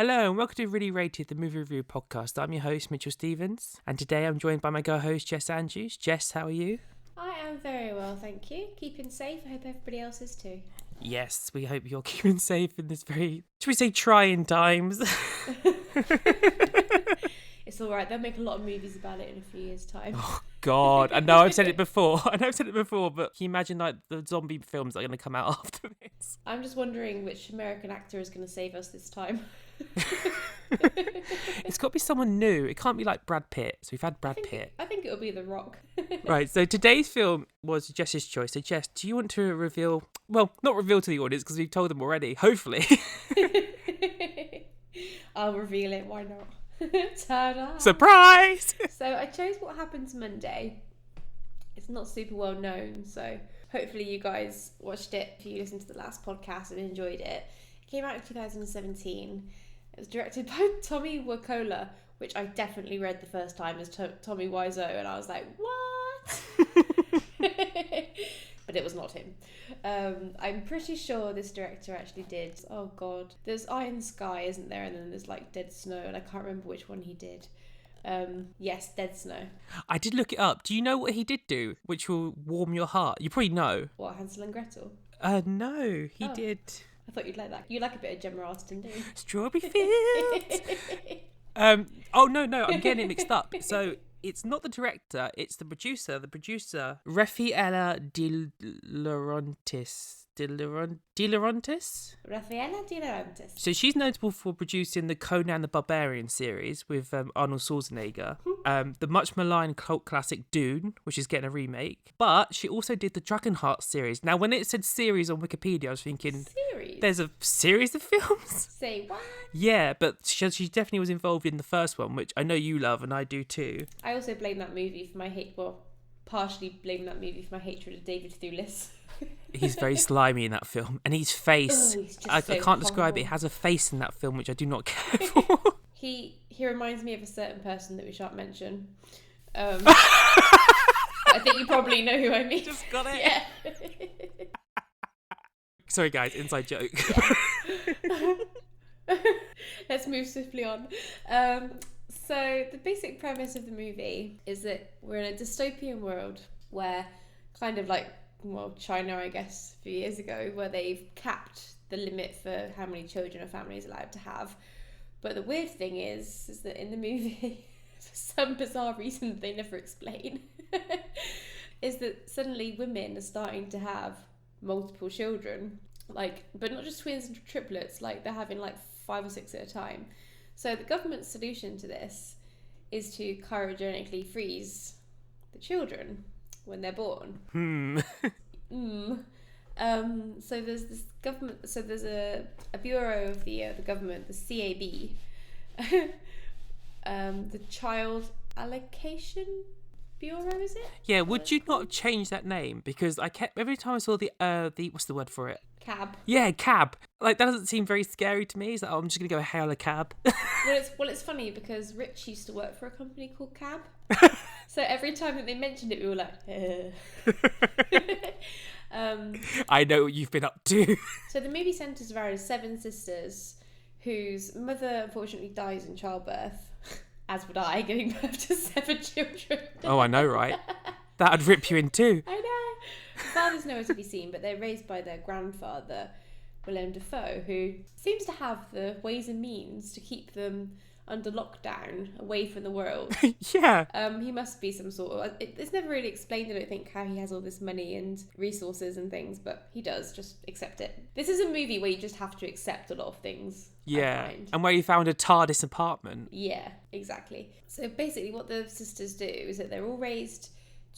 Hello and welcome to Reely Rated, the movie review podcast. I'm your host, Mitchell Stevens, and today I'm joined by my co-host, Jess Andrews. Jess, how are you? I am very well, thank you. Keeping safe. I hope everybody else is too. Yes, we hope you're keeping safe in this very, should we say, trying times. It's all right. They'll make a lot of movies about it in a few years' time. Oh, God. I know I've said it before. But can you imagine like the zombie films that are going to come out after this? I'm just wondering which American actor is going to save us this time. It's got to be someone new. It can't be like Brad Pitt. So we've had Brad Pitt. I think it'll be The Rock. Right, so today's film was Jess's choice. So Jess, do you want to reveal, well, not reveal to the audience because we've told them already, hopefully. I'll reveal it, why not? Ta-da! Surprise! So I chose What Happens Monday. It's not super well known, so hopefully you guys watched it if you listened to the last podcast and enjoyed it. It came out in 2017. It was directed by Tommy Wirkola, which I definitely read the first time as Tommy Wiseau, and I was like, what? But it was not him. I'm pretty sure this director actually did, oh god, there's Eye in the Sky, isn't there? And then there's like Dead Snow, and I can't remember which one he did. Yes, Dead Snow. I did look it up. Do you know what he did do, which will warm your heart? You probably know. What, Hansel and Gretel? No, he did. I thought you'd like that. You like a bit of Gemma Arterton, don't you? Strawberry Fields. Oh, no, I'm getting it mixed up. So it's not the director, it's the producer. The producer, Raffaella De Laurentiis. Raffaella De Laurentiis. So she's notable for producing the Conan the Barbarian series with Arnold Schwarzenegger, the much maligned cult classic Dune, which is getting a remake, but she also did the Dragonheart series. Now, when it said series on Wikipedia, I was thinking, series? There's a series of films? Say what? Yeah, but she definitely was involved in the first one, which I know you love and I do too. I also blame that movie for my partially blame that movie for my hatred of David Thewlis. He's very slimy in that film, and his face, I can't describe it. He has a face in that film which I do not care for. He reminds me of a certain person that we shan't mention. I think you probably know who I mean. Just got it. Yeah. Sorry guys, inside joke. Let's move swiftly on. So the basic premise of the movie is that we're in a dystopian world where kind of like, well, China, I guess, a few years ago, where they've capped the limit for how many children a family is allowed to have. But the weird thing is that in the movie, for some bizarre reason that they never explain, is that suddenly women are starting to have multiple children, like, but not just twins and triplets, like they're having like 5 or 6 at a time. So the government's solution to this is to cryogenically freeze the children when they're born. So there's this government. So there's a bureau of the government, the CAB, the Child Allocation Bureau, is it? Yeah. Would you not change that name? Because I kept every time I saw the what's the word for it? Cab. Yeah, cab. Like that doesn't seem very scary to me. It's like, oh, I'm just gonna go hail a cab. Well, it's funny because Rich used to work for a company called Cab. So every time that they mentioned it, we were like, I know what you've been up to. So the movie centres around 7 sisters whose mother unfortunately dies in childbirth, as would I, giving birth to 7 children. Oh, I know, right? That'd rip you in two. I know. The fathers nowhere to be seen, but they're raised by their grandfather, Willem Dafoe, who seems to have the ways and means to keep them under lockdown, away from the world. Yeah. He must be some sort of... It's never really explained, I don't think, how he has all this money and resources and things, but he does. Just accept it. This is a movie where you just have to accept a lot of things. Yeah. And where you found a TARDIS apartment. Yeah, exactly. So basically what the sisters do is that they're all raised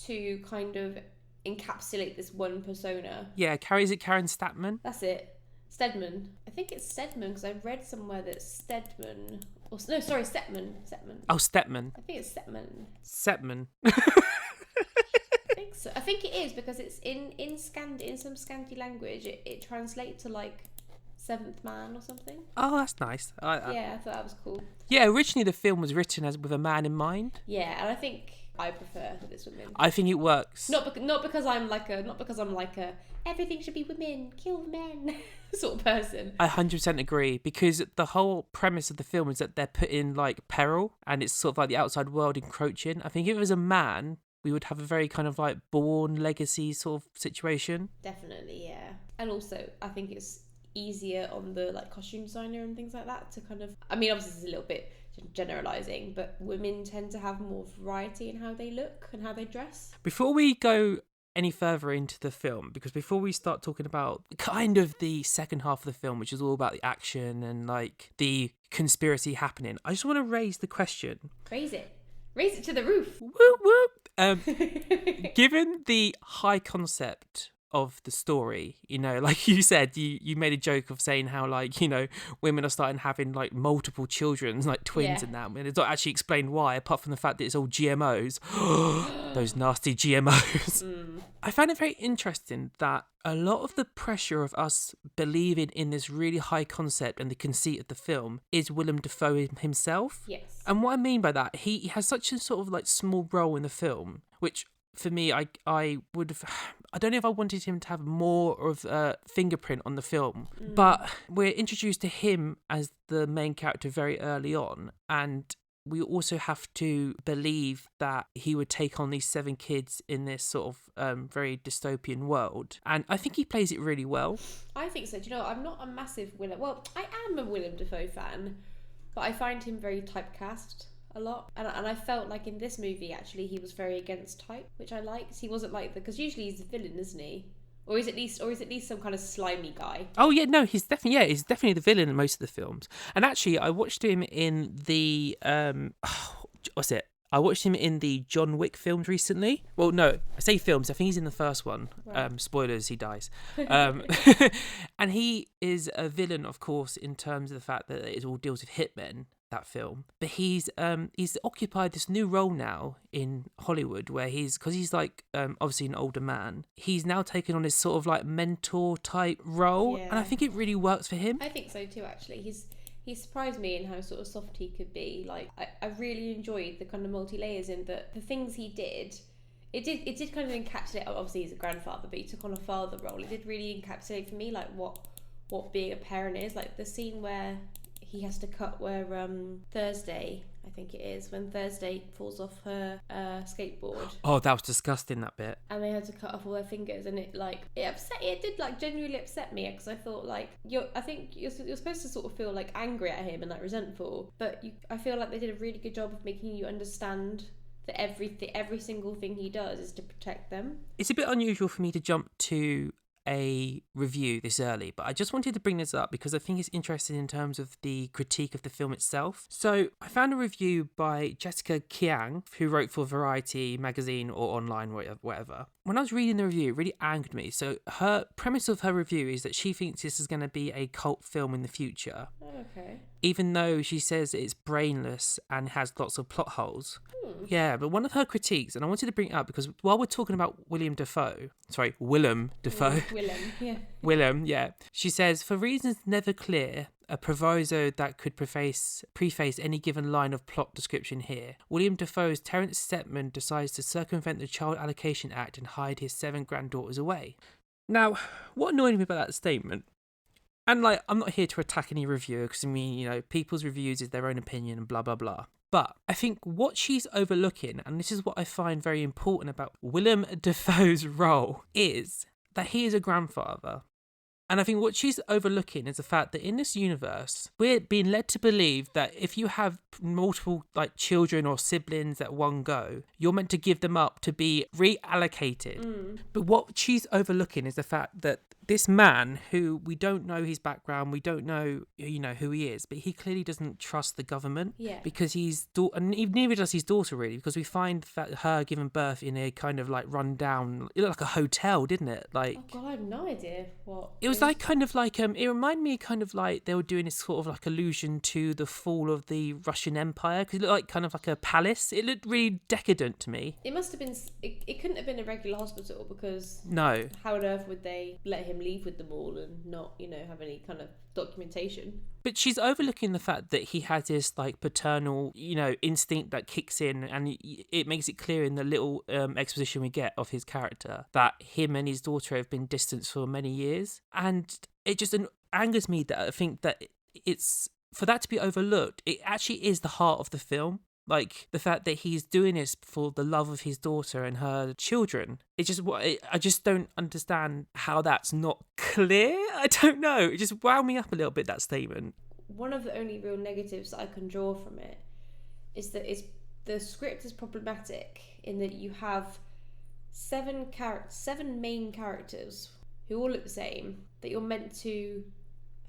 to kind of encapsulate this one persona. Yeah, is it Karen Statman? That's it. Stedman. I think it's Stedman because I read somewhere that Stedman... Or, no, sorry, Setman. Oh, Stepman. I think it's Setman. Setman. I think so. I think it is because it's in some Scandi language. It translates to like Seventh Man or something. Oh, that's nice. Yeah, I thought that was cool. Yeah, originally the film was written with a man in mind. Yeah, and I think I prefer that it's women. I think it works. Not because I'm like a everything should be women, kill the men sort of person. I 100% agree, because the whole premise of the film is that they're put in like peril, and it's sort of like the outside world encroaching. I think if it was a man, we would have a very kind of like Bourne legacy sort of situation. Definitely, yeah. And also, I think it's easier on the like costume designer and things like that to kind of, I mean, obviously it's a little bit generalizing, but women tend to have more variety in how they look and how they dress. Before we go any further into the film, because before we start talking about kind of the second half of the film, which is all about the action and like the conspiracy happening, I just want to raise the question. Raise it to the roof. Whoop, whoop. Given the high concept of the story, you know, like you said, you made a joke of saying how, like, you know, women are starting having like multiple children, like twins, and that, and it's not actually explained why, apart from the fact that it's all GMOs. Those nasty GMOs. I found it very interesting that a lot of the pressure of us believing in this really high concept and the conceit of the film is Willem Dafoe himself. Yes. And what I mean by that, he has such a sort of like small role in the film, which for me, I would have, I don't know if I wanted him to have more of a fingerprint on the film, but we're introduced to him as the main character very early on, and we also have to believe that he would take on these 7 kids in this sort of very dystopian world. And I think he plays it really well. I think so. Do you know, I'm not a massive Willem... Well, I am a Willem Dafoe fan, but I find him very typecast a lot. And I felt like in this movie, actually, he was very against type, which I liked. He wasn't like... Because usually he's a villain, isn't he? Or is at least some kind of slimy guy. Oh yeah, no, he's definitely the villain in most of the films. And actually, I watched him in the I watched him in the John Wick films recently. Well, no, I say films. I think he's in the first one. Right. Spoilers, he dies. And he is a villain, of course, in terms of the fact that it all deals with hitmen. That film, but he's occupied this new role now in Hollywood where because he's like obviously an older man, he's now taken on this sort of like mentor type role, and I think it really works for him. I think so too, actually. He surprised me in how sort of soft he could be. Like I really enjoyed the kind of multi-layers in the things he did. It did kind of encapsulate, obviously he's a grandfather, but he took on a father role. It did really encapsulate for me like what being a parent is. Like the scene where he has to cut where Thursday, I think it is, when Thursday falls off her skateboard. Oh, that was disgusting, that bit. And they had to cut off all their fingers, and it did like genuinely upset me, because I thought like I think you're supposed to sort of feel like angry at him and like resentful, but I feel like they did a really good job of making you understand that every single thing he does is to protect them. It's a bit unusual for me to jump to a review this early, but I just wanted to bring this up because I think it's interesting in terms of the critique of the film itself. So I found a review by Jessica Kiang, who wrote for Variety magazine or online, whatever. When I was reading the review, it really angered me. So her premise of her review is that she thinks this is going to be a cult film in the future. Okay. Even though she says it's brainless and has lots of plot holes. Yeah, but one of her critiques, and I wanted to bring it up because while we're talking about Willem Dafoe, Willem, yeah. She says, for reasons never clear, a proviso that could preface any given line of plot description here, Willem Dafoe's Terence Stettman decides to circumvent the Child Allocation Act and hide his 7 granddaughters away. Now, what annoyed me about that statement, and like, I'm not here to attack any reviewer because I mean, you know, people's reviews is their own opinion and blah, blah, blah. But I think what she's overlooking, and this is what I find very important about Willem Dafoe's role, is that he is a grandfather. And I think what she's overlooking is the fact that in this universe, we're being led to believe that if you have multiple like children or siblings at one go, you're meant to give them up to be reallocated. But what she's overlooking is the fact that this man, who we don't know his background, we don't know, you know, who he is, but he clearly doesn't trust the government. Yeah. Because and neither does his daughter really, because we find that her giving birth in a kind of like run down, it looked like a hotel, didn't it? Like, oh God, I have no idea what. It was like kind of like it reminded me kind of like they were doing this sort of like allusion to the fall of the Russian Empire, because it looked like kind of like a palace. It looked really decadent to me. It must have been. It couldn't have been a regular hospital, because no. How on earth would they let him him leave with them all and not, have any kind of documentation. But she's overlooking the fact that he has this like paternal, instinct that kicks in, and it makes it clear in the little exposition we get of his character that him and his daughter have been distanced for many years. And it just angers me that I think that it's, for that to be overlooked, it actually is the heart of the film. Like, the fact that he's doing this for the love of his daughter and her children. I just don't understand how that's not clear. I don't know. It just wound me up a little bit, that statement. One of the only real negatives that I can draw from it is that the script is problematic in that you have seven main characters who all look the same, that you're meant to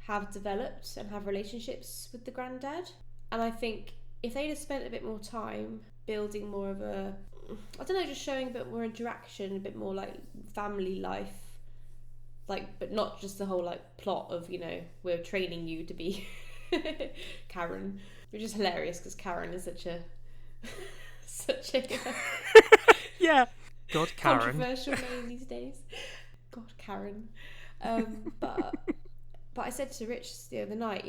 have developed and have relationships with the granddad. And I think if they'd have spent a bit more time building more of just showing a bit more interaction, a bit more like family life, like, but not just the whole like plot of, we're training you to be Karen, which is hilarious because Karen is such a yeah, God, Karen, controversial name these days. God, Karen. But I said to Rich the other night,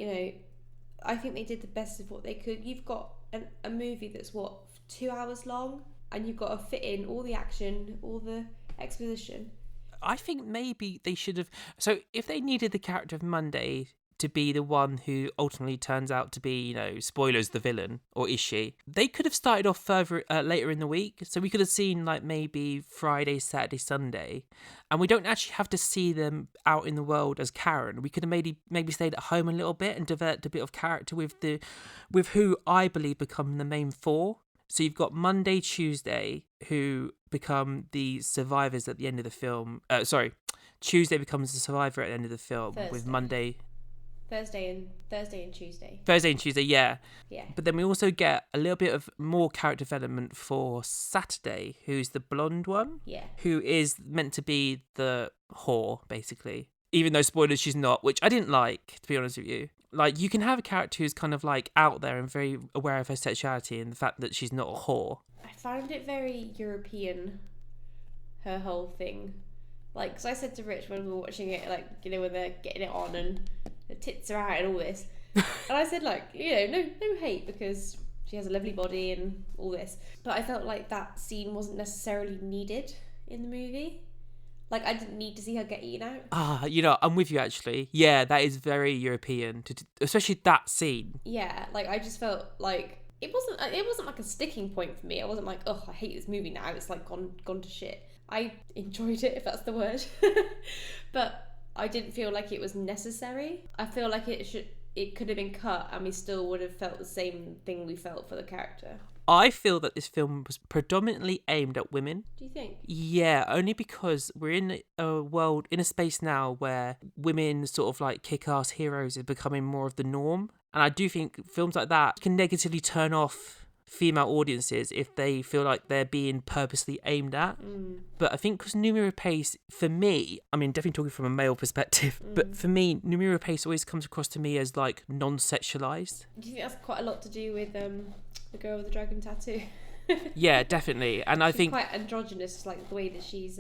I think they did the best of what they could. You've got a movie that's 2 hours long, and you've got to fit in all the action, all the exposition. I think maybe they should have. So if they needed the character of Monday to be the one who ultimately turns out to be, spoilers, the villain, or is she? They could have started off further later in the week, so we could have seen like maybe Friday, Saturday, Sunday, and we don't actually have to see them out in the world as Karen. We could have maybe stayed at home a little bit and developed a bit of character with who I believe become the main four. So you've got Monday, Tuesday, who become the survivors at the end of the film. Tuesday becomes the survivor at the end of the film. Thursday. With Monday. Thursday and Tuesday. Thursday and Tuesday, yeah. Yeah. But then we also get a little bit of more character development for Saturday, who's the blonde one. Yeah. Who is meant to be the whore, basically. Even though, spoilers, she's not, which I didn't like, to be honest with you. Like, you can have a character who's kind of like out there and very aware of her sexuality and the fact that she's not a whore. I found it very European, her whole thing. Like, because I said to Rich when we were watching it, like, when they're getting it on and the tits are out and all this. And I said, like, no hate because she has a lovely body and all this. But I felt like that scene wasn't necessarily needed in the movie. Like, I didn't need to see her get eaten out. I'm with you, actually. Yeah, that is very European, especially that scene. Yeah, like, I just felt like it wasn't like a sticking point for me. I wasn't like, I hate this movie now. It's, like, gone to shit. I enjoyed it, if that's the word. But I didn't feel like it was necessary. I feel like it could have been cut and we still would have felt the same thing we felt for the character. I feel that this film was predominantly aimed at women. Do you think? Yeah, only because we're in a space now where women sort of like kick-ass heroes is becoming more of the norm. And I do think films like that can negatively turn off female audiences if they feel like they're being purposely aimed at. But I think because Noomi Rapace, for me, I mean, definitely talking from a male perspective, but for me, Noomi Rapace always comes across to me as like non-sexualized. Do you think that's quite a lot to do with the girl with the dragon tattoo? Yeah, definitely. And I think quite androgynous, like the way that she's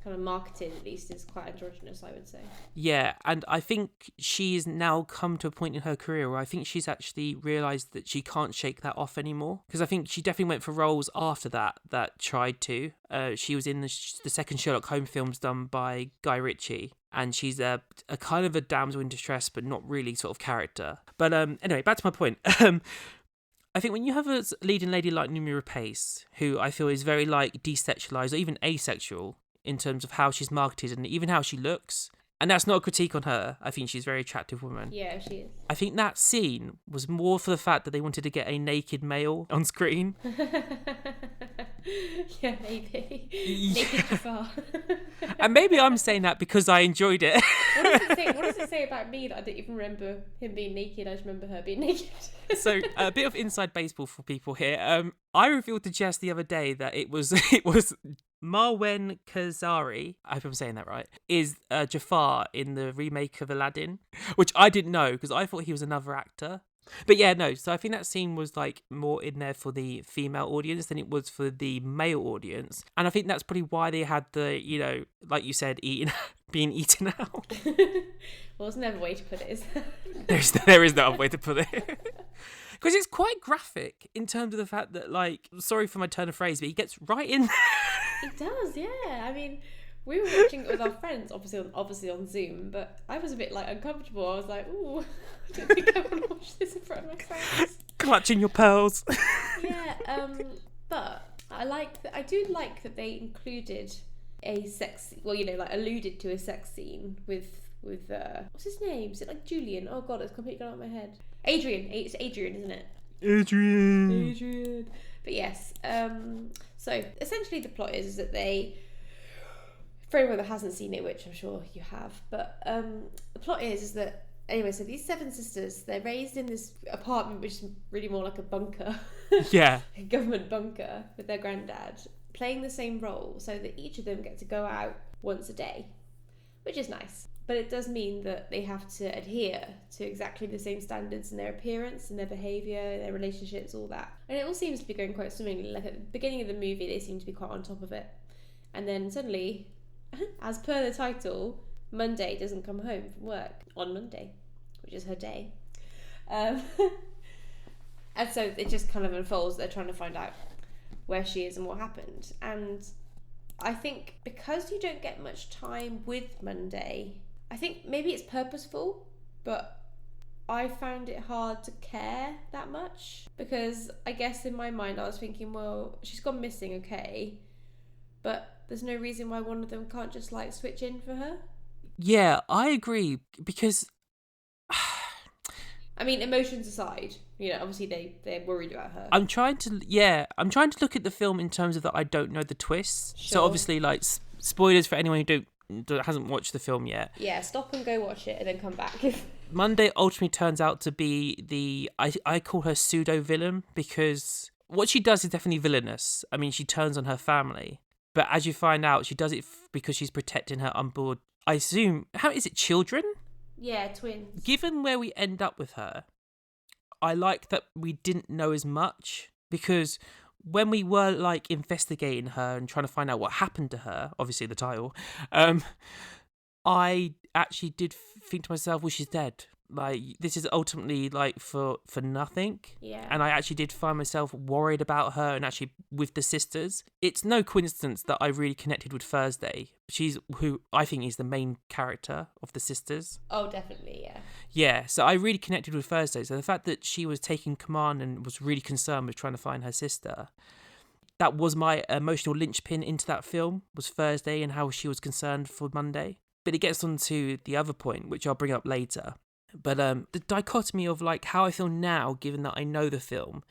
kind of marketed, at least, is quite androgynous, I would say. Yeah, and I think she's now come to a point in her career where I think she's actually realised that she can't shake that off anymore. Because I think she definitely went for roles after that tried to. She was in the second Sherlock Holmes films done by Guy Ritchie. And she's a kind of a damsel in distress, but not really sort of character. But anyway, back to my point. I think when you have a leading lady like Noomi Rapace, who I feel is very like desexualised or even asexual in terms of how she's marketed and even how she looks, and that's not a critique on her. I think she's a very attractive woman. Yeah, she is. I think that scene was more for the fact that they wanted to get a naked male on screen. Yeah, maybe. Naked Jafar. And maybe I'm saying that because I enjoyed it. What does it say about me that I didn't even remember him being naked? I just remember her being naked. So a bit of inside baseball for people here. I revealed to Jess the other day that it was Marwan Kazari, I hope I'm saying that right, is Jafar in the remake of Aladdin, which I didn't know because I thought he was another actor. But yeah, no. So I think that scene was like more in there for the female audience than it was for the male audience, and I think that's probably why they had the, like you said, eating, being eaten out. Well, there's never a way to put it, is there? There is no other way to put it. Because it's quite graphic in terms of the fact that, like, sorry for my turn of phrase, but he gets right in. It does, yeah. I mean, we were watching it with our friends, obviously on Zoom, but I was a bit like uncomfortable. I was like, ooh, I don't think I want to watch this in front of my friends. Clutching your pearls. Yeah, but I do like that they included a sex, alluded to a sex scene with what's his name? Is it like Julian? Oh god, it's completely gone out of my head. Adrian. It's Adrian, isn't it? Adrian. But yes, so essentially the plot is that they, for anyone that hasn't seen it, which I'm sure you have, but the plot is that, anyway, so these 7 sisters, they're raised in this apartment which is really more like a bunker. Yeah. A government bunker with their granddad, playing the same role so that each of them get to go out once a day, which is nice. But it does mean that they have to adhere to exactly the same standards in their appearance and their behaviour, their relationships, all that. And it all seems to be going quite swimmingly. Like at the beginning of the movie, they seem to be quite on top of it. And then suddenly, as per the title, Monday doesn't come home from work on Monday, which is her day. And so it just kind of unfolds. They're trying to find out where she is and what happened. And I think because you don't get much time with Monday, I think maybe it's purposeful, but I found it hard to care that much, because I guess in my mind I was thinking, well, she's gone missing, okay, but there's no reason why one of them can't just like switch in for her. Yeah, I agree, because I mean, emotions aside, obviously they're worried about her. I'm trying to look at the film in terms of that I don't know the twists. Sure. So obviously, like, spoilers for anyone who hasn't watched the film yet. Yeah, stop and go watch it and then come back. Monday ultimately turns out to be I call her pseudo villain, because what she does is definitely villainous. I mean, she turns on her family, but as you find out, she does it because she's protecting her unborn, I assume, how is it, children? Yeah, twins. Given where we end up with her, I like that we didn't know as much, because when we were like investigating her and trying to find out what happened to her, obviously the title, I actually did think to myself, well, she's dead. Like, this is ultimately like for nothing. Yeah. And I actually did find myself worried about her, and actually with the sisters. It's no coincidence that I really connected with Thursday. She's who I think is the main character of the sisters. Oh, definitely, yeah. Yeah, so I really connected with Thursday. So the fact that she was taking command and was really concerned with trying to find her sister, that was my emotional linchpin into that film, was Thursday and how she was concerned for Monday. But it gets on to the other point, which I'll bring up later. But the dichotomy of like how I feel now, given that I know the film,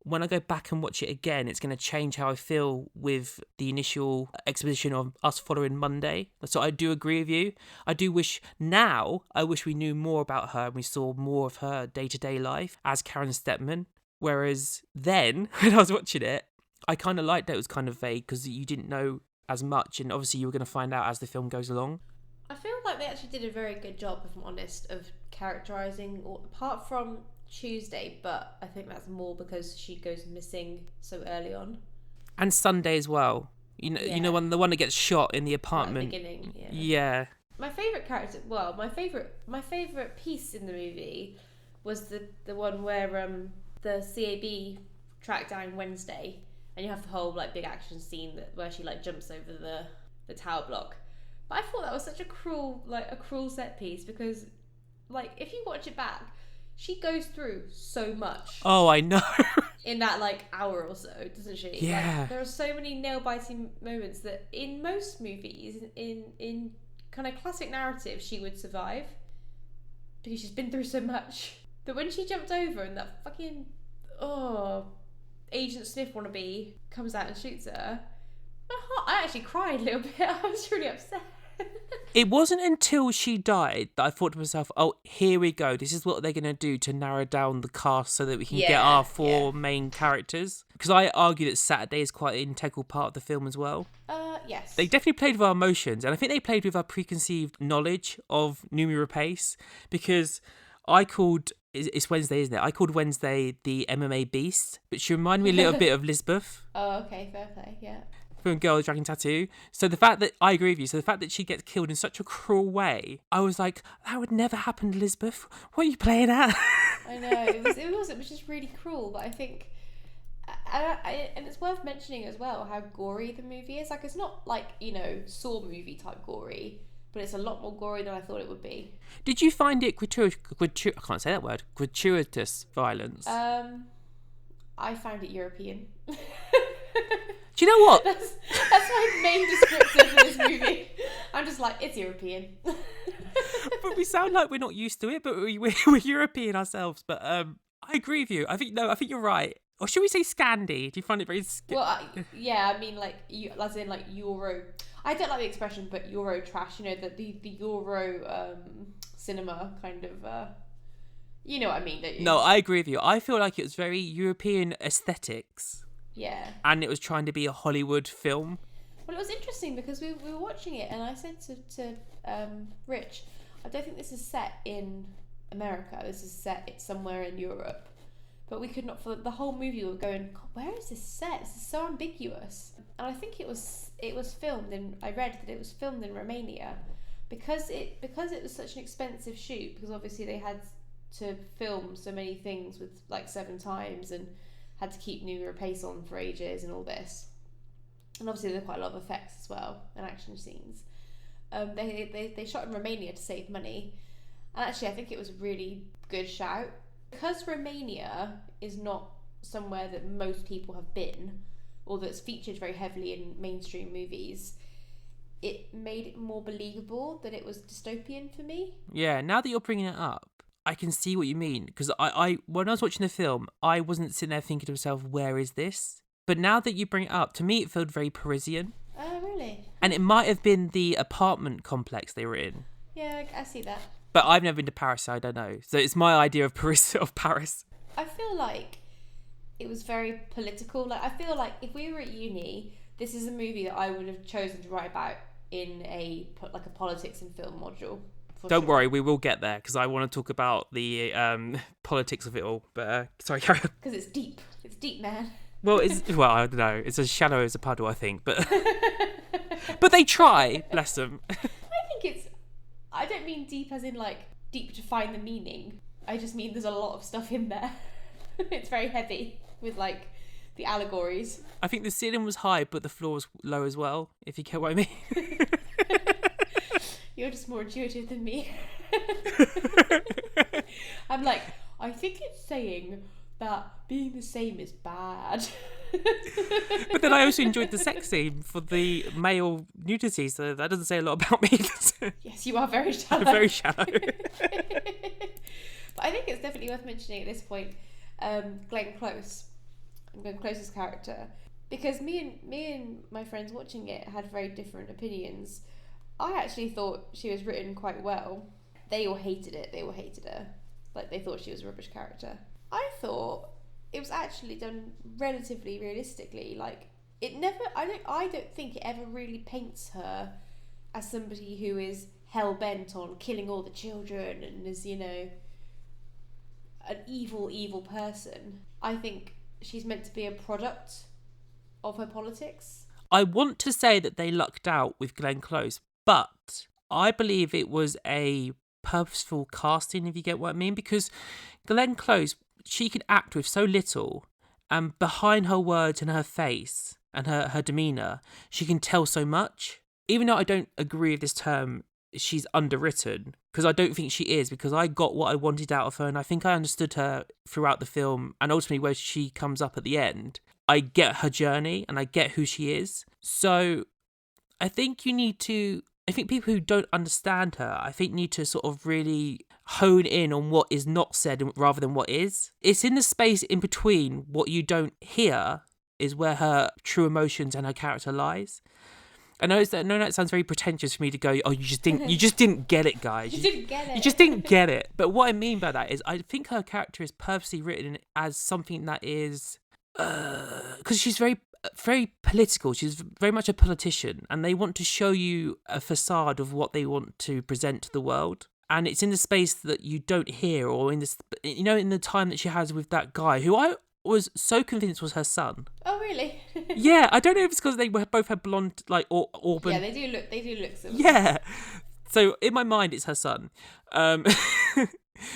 when I go back and watch it again, it's going to change how I feel with the initial exposition of us following Monday. So I do agree with you. I wish we knew more about her and we saw more of her day-to-day life as Karen Stepman. Whereas then, when I was watching it, I kind of liked that it was kind of vague, because you didn't know as much, and obviously you were going to find out as the film goes along. I feel like they actually did a very good job, if I'm honest, of characterising, apart from Tuesday, but I think that's more because she goes missing so early on. And Sunday as well. The one that gets shot in the apartment. At the beginning, yeah. Yeah. My favourite character, my favourite piece in the movie was the one where the CAB tracked down Wednesday, and you have the whole like big action scene where she like jumps over the tower block. But I thought that was such a cruel set piece, because like if you watch it back, she goes through so much. Oh, I know. In that like hour or so, doesn't she? Yeah. Like, there are so many nail-biting moments that in most movies, in kind of classic narrative, she would survive because she's been through so much. But when she jumped over and that fucking Agent Smith wannabe comes out and shoots her, I actually cried a little bit. I was really upset. It wasn't until she died that I thought to myself, oh, here we go. This is what they're going to do to narrow down the cast so that we can get our four main characters. Because I argue that Saturday is quite an integral part of the film as well. Yes. They definitely played with our emotions, and I think they played with our preconceived knowledge of Noomi Rapace, because I called, it's Wednesday, isn't it? I called Wednesday the MMA beast, but she reminded me a little bit of Lisbeth. Oh, okay, fair play, yeah. From Girl with Dragon Tattoo. So the fact that, I agree with you, so the fact that she gets killed in such a cruel way, I was like, that would never happen to Lisbeth. What are you playing at? I know, it was just really cruel, but I think, and it's worth mentioning as well how gory the movie is. Like, it's not like, Saw movie type gory, but it's a lot more gory than I thought it would be. Did you find it I can't say that word, gratuitous violence? I found it European. Do you know what? That's my main descriptor for this movie. I'm just like, it's European. But we sound like we're not used to it, but we're European ourselves. But I agree with you. I think you're right. Or should we say Scandi? Do you find it very... Well, yeah, I mean, like, as in, like, Euro... I don't like the expression, but Euro trash, the Euro cinema kind of... you know what I mean, don't you? No, I agree with you. I feel like it was very European aesthetics. Yeah. And it was trying to be a Hollywood film. Well, it was interesting because we were watching it and I said to Rich, I don't think this is set in America. This is set somewhere in Europe. But we could not, for the whole movie, we were going, God, where is this set? This is so ambiguous. And I think it was filmed in, I read that it was filmed in Romania because it was such an expensive shoot, because obviously they had to film so many things with like 7 times and had to keep Noomi Rapace on for ages and all this. And obviously there were quite a lot of effects as well and action scenes. They shot in Romania to save money. And actually I think it was a really good shout. Because Romania is not somewhere that most people have been, or that's featured very heavily in mainstream movies, it made it more believable that it was dystopian for me. Yeah, now that you're bringing it up, I can see what you mean. Because I when I was watching the film, I wasn't sitting there thinking to myself, where is this? But now that you bring it up, to me it felt very Parisian. Oh, really? And it might have been the apartment complex they were in. Yeah, I see that. But I've never been to Paris, so I don't know. So it's my idea of Paris. I feel like it was very political. Like, I feel like if we were at uni, this is a movie that I would have chosen to write about in a politics and film module. Don't worry, we will get there, because I want to talk about the politics of it all. But sorry, carry on. Because it's deep. It's deep, man. Well, I don't know. It's as shallow as a puddle, I think. But but they try, bless them. I don't mean deep as in like deep to find the meaning. I just mean there's a lot of stuff in there. It's very heavy with like the allegories. I think the ceiling was high, but the floor was low as well, if you get what I mean. You're just more intuitive than me. I'm like, I think it's saying that being the same is bad. But then I also enjoyed the sex scene for the male nudity, so that doesn't say a lot about me. Yes, you are very shallow. I'm very shallow. But I think it's definitely worth mentioning at this point, Glenn Close, Glenn Close's character, because me and my friends watching it had very different opinions. I actually thought she was written quite well. They all hated it. They all hated her. Like, they thought she was a rubbish character. I thought it was actually done relatively realistically. Like, I don't think it ever really paints her as somebody who is hell-bent on killing all the children and is, an evil person. I think she's meant to be a product of her politics. I want to say that they lucked out with Glenn Close, but I believe it was a purposeful casting, if you get what I mean, because Glenn Close, she can act with so little, and behind her words and her face and her demeanour, she can tell so much. Even though I don't agree with this term, she's underwritten, because I don't think she is, because I got what I wanted out of her, and I think I understood her throughout the film, and ultimately where she comes up at the end, I get her journey and I get who she is. So I think people who don't understand her, I think need to sort of really hone in on what is not said rather than what is. It's in the space in between what you don't hear is where her true emotions and her character lies. I know that sounds very pretentious for me to go, oh, you just didn't get it, guys. You didn't get it. You just didn't get it. But what I mean by that is I think her character is purposely written as something that is... because she's very, very political. She's very much a politician, and they want to show you a facade of what they want to present to the world. and it's in the space that you don't hear, or in this, in the time that she has with that guy who I was so convinced was her son. Oh, really? Yeah, I don't know if it's because they both had blonde, like, or auburn. Yeah, they do look similar. Yeah. So in my mind, it's her son.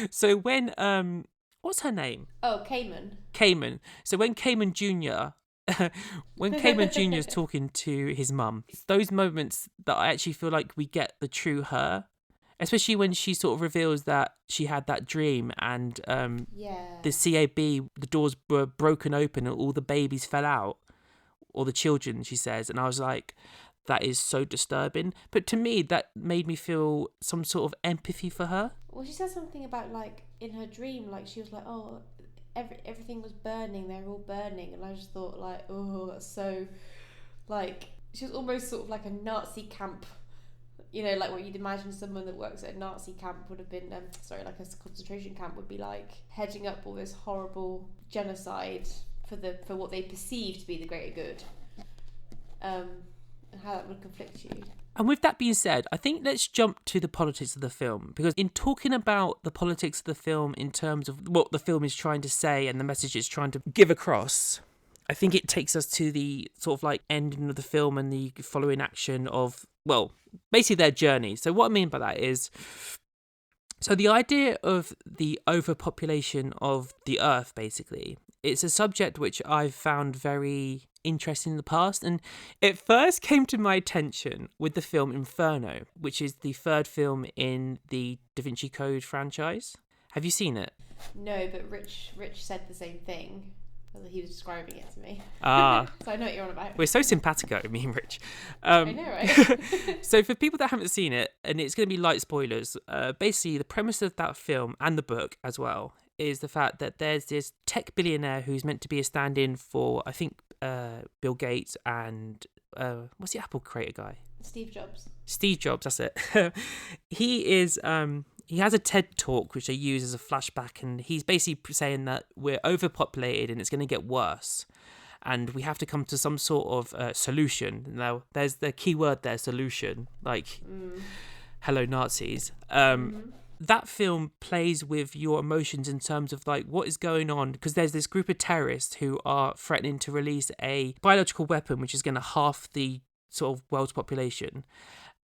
So when what's her name? Oh, Cayman. Cayman. So when Cayman Jr. when Cayman Jr. is talking to his mum, those moments that I actually feel like we get the true her, especially when she sort of reveals that she had that dream and the CAB, the doors were broken open and all the babies fell out, or the children, she says, and I was like, that is so disturbing. But to me, that made me feel some sort of empathy for her. Well, she said something about, like, in her dream, like, she was like, oh, everything was burning, they were all burning, and I just thought, like, oh, that's so, like, she was almost sort of like a Nazi camp, like what you'd imagine someone that works at a Nazi camp would have been, like a concentration camp would be like, hedging up all this horrible genocide for what they perceive to be the greater good, and how that would conflict you. And with that being said, I think let's jump to the politics of the film, because in talking about the politics of the film in terms of what the film is trying to say and the message it's trying to give across, I think it takes us to the sort of like ending of the film and the following action of, well, basically their journey. So what I mean by that is, so the idea of the overpopulation of the Earth, basically, it's a subject which I've found very interesting in the past, and it first came to my attention with the film Inferno, which is the third film in the Da Vinci Code franchise. Have you seen it? No, but Rich said the same thing. He was describing it to me. Ah. So I know what you're on about. We're so simpatico, me and Rich. I know, right? So for people that haven't seen it, and it's going to be light spoilers, basically the premise of that film and the book as well is the fact that there's this tech billionaire who's meant to be a stand-in for, I think, Bill Gates and what's the Apple creator guy? Steve Jobs, that's it. He has a TED talk which they use as a flashback, and he's basically saying that we're overpopulated and it's going to get worse, and we have to come to some sort of solution. Now, there's the key word there, solution, like hello Nazis. That film plays with your emotions in terms of like what is going on, because there's this group of terrorists who are threatening to release a biological weapon which is going to halve the sort of world's population.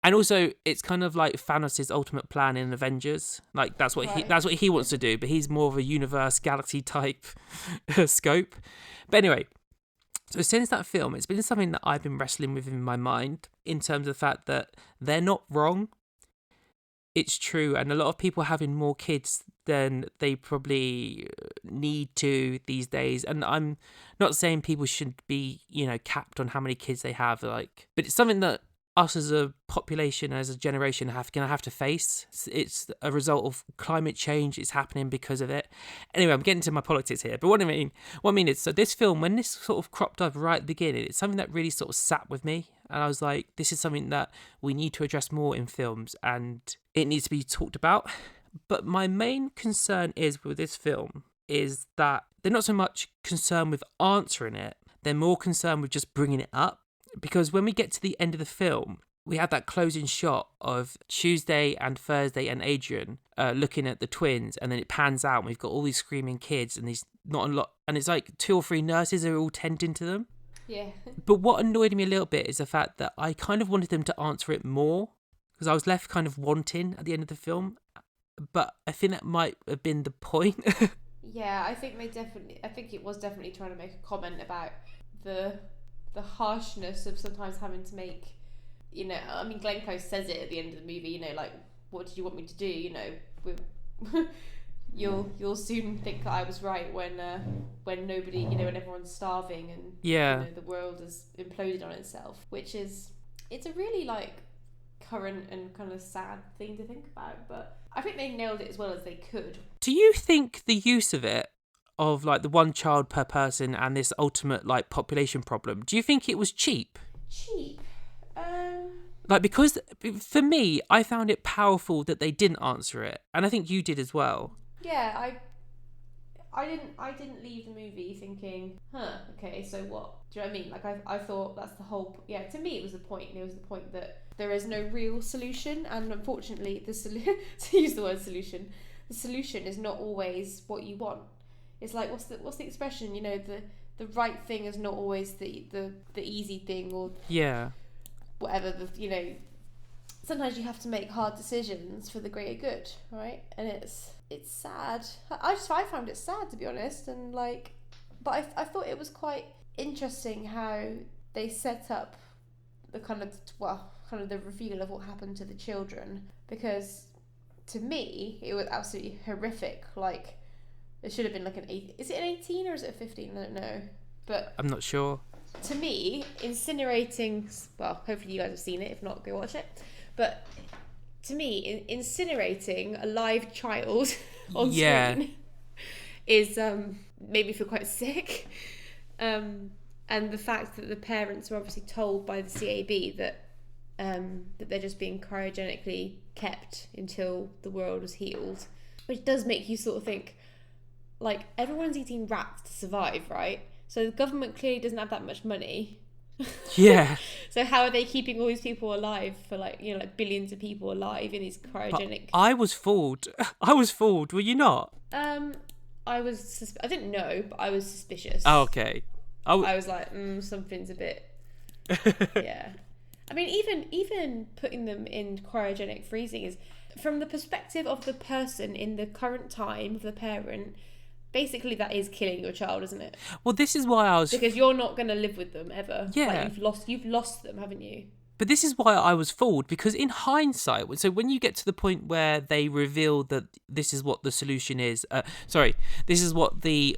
And also, it's kind of like Thanos' ultimate plan in Avengers. Like that's what he wants to do, but he's more of a universe, galaxy type scope. But anyway, so since that film, it's been something that I've been wrestling with in my mind in terms of the fact that they're not wrong. It's true, and a lot of people are having more kids than they probably need to these days. And I'm not saying people should be, capped on how many kids they have, but it's something that us as a population, as a generation, gonna have to face. It's a result of climate change. It's happening because of it. Anyway, I'm getting to my politics here. But what I mean is, so this film, when this sort of cropped up right at the beginning, it's something that really sort of sat with me. And I was like, this is something that we need to address more in films, and it needs to be talked about. But my main concern is with this film is that they're not so much concerned with answering it. They're more concerned with just bringing it up. Because when we get to the end of the film, we have that closing shot of Tuesday and Thursday and Adrian looking at the twins, and then it pans out and we've got all these screaming kids, and there's not a lot, and it's like 2 or 3 nurses are all tending to them. Yeah. But what annoyed me a little bit is the fact that I kind of wanted them to answer it more, because I was left kind of wanting at the end of the film. But I think that might have been the point. Yeah, I think it was definitely trying to make a comment about the harshness of sometimes having to make, Glenn Close says it at the end of the movie, like, what did you want me to do? You'll soon think that I was right when nobody, when everyone's starving and the world has imploded on itself, it's a really like current and kind of sad thing to think about, but I think they nailed it as well as they could. Do you think the use of it, of like the one child per person and this ultimate like population problem, do you think it was cheap? Because for me, I found it powerful that they didn't answer it, and I think you did as well. Yeah, I didn't leave the movie thinking, okay, so what? Do you know what I mean? Like I thought that's the whole. Yeah, to me it was the point. It was the point that there is no real solution, and unfortunately, to use the word solution, the solution is not always what you want. It's like what's the expression? You know, the right thing is not always the easy thing, or whatever. You know, sometimes you have to make hard decisions for the greater good, right? And it's sad. I found it sad, to be honest, and like, but I thought it was quite interesting how they set up the kind of the reveal of what happened to the children, because to me it was absolutely horrific. Like, it should have been like is it an 18 or is it a 15? I don't know, but I'm not sure. To me, incinerating, well, hopefully you guys have seen it, if not, go watch it, but to me, incinerating a live child on screen is made me feel quite sick. And the fact that the parents were obviously told by the CAB that they're just being cryogenically kept until the world was healed, which does make you sort of think, like, everyone's eating rats to survive, right? So the government clearly doesn't have that much money. Yeah. So how are they keeping all these people alive for, like, you know, like billions of people alive in these cryogenic? But I was fooled. I was fooled. Were you not? I didn't know, but I was suspicious. Oh, okay. I was like, something's a bit. Yeah. I mean, even putting them in cryogenic freezing is, from the perspective of the person in the current time of the parent, basically that is killing your child, isn't it? Well, this is why I was... Because you're not going to live with them ever. Yeah. Like, you've lost them, haven't you? But this is why I was fooled, because in hindsight, so when you get to the point where they reveal that this is what the solution is, this is what the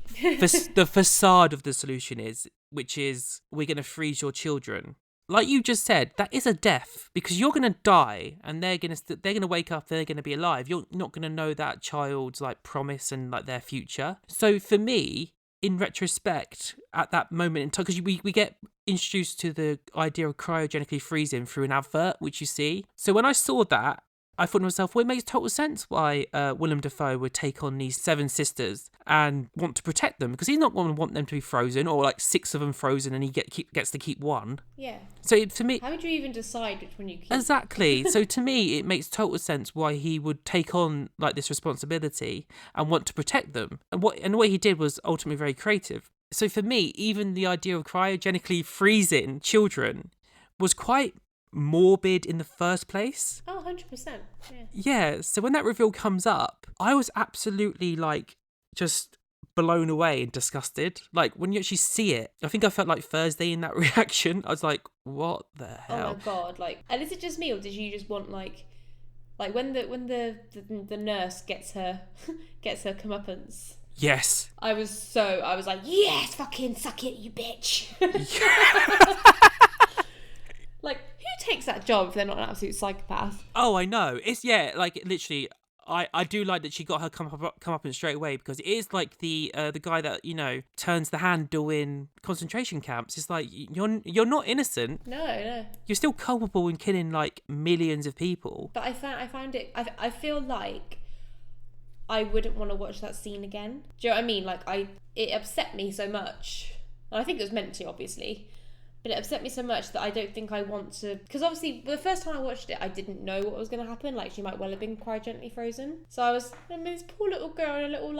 facade of the solution is, which is, we're going to freeze your children. Like you just said, that is a death, because you're going to die and they're going to wake up, they're going to be alive. You're not going to know that child's like promise and like their future. So for me, in retrospect, at that moment in time, because we get introduced to the idea of cryogenically freezing through an advert, which you see. So when I saw that, I thought to myself, well, it makes total sense why Willem Dafoe would take on these 7 sisters and want to protect them, because he's not going to want them to be frozen, or like 6 of them frozen and he gets to keep 1. Yeah. So to me... How would you even decide which one you keep? Exactly. So to me, it makes total sense why he would take on like this responsibility and want to protect them. And what he did was ultimately very creative. So for me, even the idea of cryogenically freezing children was quite morbid in the first place. Oh, 100%. Yeah. Yeah, so when that reveal comes up, I was absolutely like just blown away and disgusted. Like when you actually see it, I think I felt like Thursday in that reaction. I was like, what the hell? Oh my god, like, and is it just me, or did you just want like when the nurse gets her comeuppance? Yes. I was like, yes, fucking suck it, you bitch. Like, who takes that job if they're not an absolute psychopath? Oh, I know. It's, yeah, like, literally, I do like that she got her come up in straight away, because it is like the guy that, you know, turns the handle in concentration camps. It's like, you're not innocent. No. You're still culpable in killing, like, millions of people. But I found it, I feel like I wouldn't want to watch that scene again. Do you know what I mean? Like, it upset me so much. And I think it was meant to, obviously. But it upset me so much that I don't think I want to... Because obviously, the first time I watched it, I didn't know what was going to happen. Like, she might well have been cryogenically frozen. So I this poor little girl in a little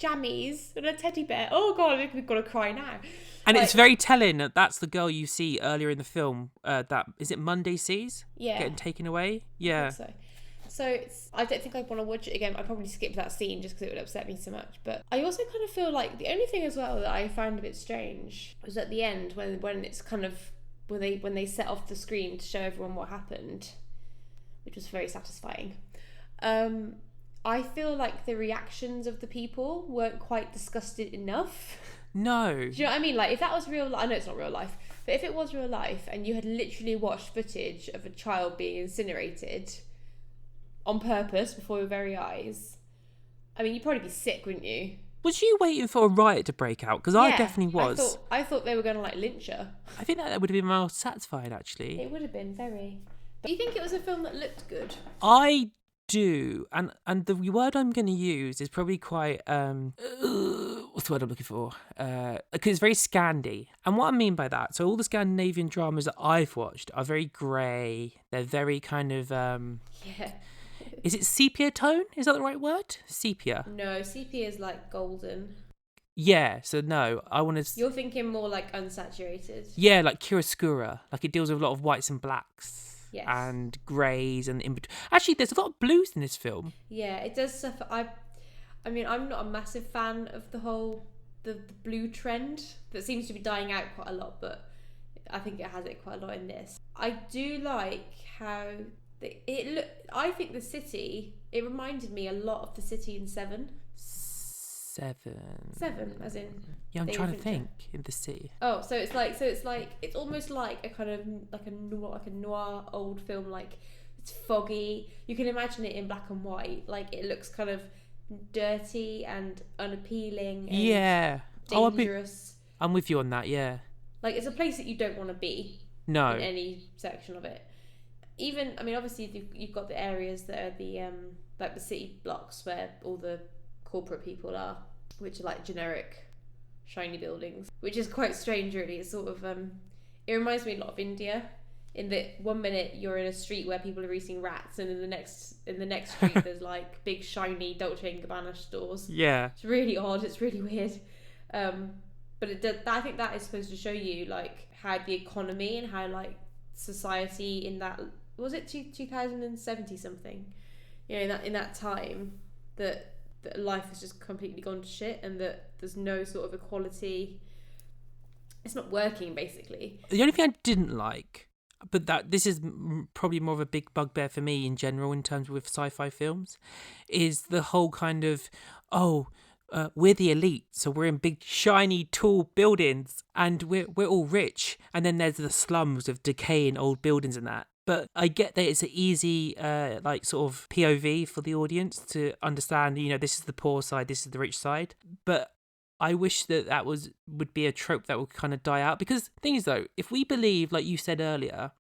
jammies and a teddy bear. Oh, God, I've got to cry now. And it's very telling that that's the girl you see earlier in the film. That is it Monday sees? Yeah. Getting taken away? Yeah. I think so. So I don't think I'd want to watch it again. I'd probably skip that scene just because it would upset me so much. But I also kind of feel like the only thing as well that I found a bit strange was at the end when it's kind of when they set off the screen to show everyone what happened, which was very satisfying. I feel like the reactions of the people weren't quite disgusted enough. No. Do you know what I mean? Like, if that was real life, I know it's not real life, but if it was real life and you had literally watched footage of a child being incinerated on purpose before your very eyes, I mean, you'd probably be sick, wouldn't you? Was you waiting for a riot to break out? Because I definitely was. I thought they were going to, like, lynch her. I think that would have been more satisfying, actually. It would have been, very. But do you think it was a film that looked good? I do, and the word I'm going to use is probably quite what's the word I'm looking for? Because it's very Scandi, and what I mean by that, so all the Scandinavian dramas that I've watched are very grey. They're very kind of Yeah. is it sepia tone? Is that the right word? Sepia. No, sepia is like golden. Yeah. So no, I want to. You're thinking more like unsaturated. Yeah, like chiaroscura. Like it deals with a lot of whites and blacks. Yes. And greys and in between. Actually, there's a lot of blues in this film. Yeah, it does suffer. I mean, I'm not a massive fan of the whole the blue trend that seems to be dying out quite a lot, but I think it has it quite a lot in this. I do like how I think the city. It reminded me a lot of the city in Seven. Seven, as in. Yeah, I'm David trying to Fincher. think in the sea. Oh, so it's almost like a kind of like a noir old film. Like it's foggy. You can imagine it in black and white. Like it looks kind of dirty and unappealing. And Yeah. dangerous. I'm with you on that. Yeah. Like it's a place that you don't want to be No. in any section of it. Even, I mean, obviously you've got the areas that are the like the city blocks where all the corporate people are, which are like generic shiny buildings, which is quite strange really. It's sort of it reminds me a lot of India, in that 1 minute you're in a street where people are eating rats, and in the next street there's like big shiny Dolce & Gabbana stores. Yeah. It's really odd, it's really weird. But I think that is supposed to show you like how the economy and how like society in that, was it 2070 something, you know, in that time that life has just completely gone to shit, and that there's no sort of equality. It's not working, basically. The only thing I didn't like, but this is probably more of a big bugbear for me in general in terms with sci-fi films, is the whole kind of, we're the elite, so we're in big, shiny, tall buildings, and we're all rich, and then there's the slums of decaying old buildings and that. But I get that it's an easy, like, sort of POV for the audience to understand, you know, this is the poor side, this is the rich side. But I wish that would be a trope that would kind of die out. Because the thing is, though, if we believe, like you said earlier,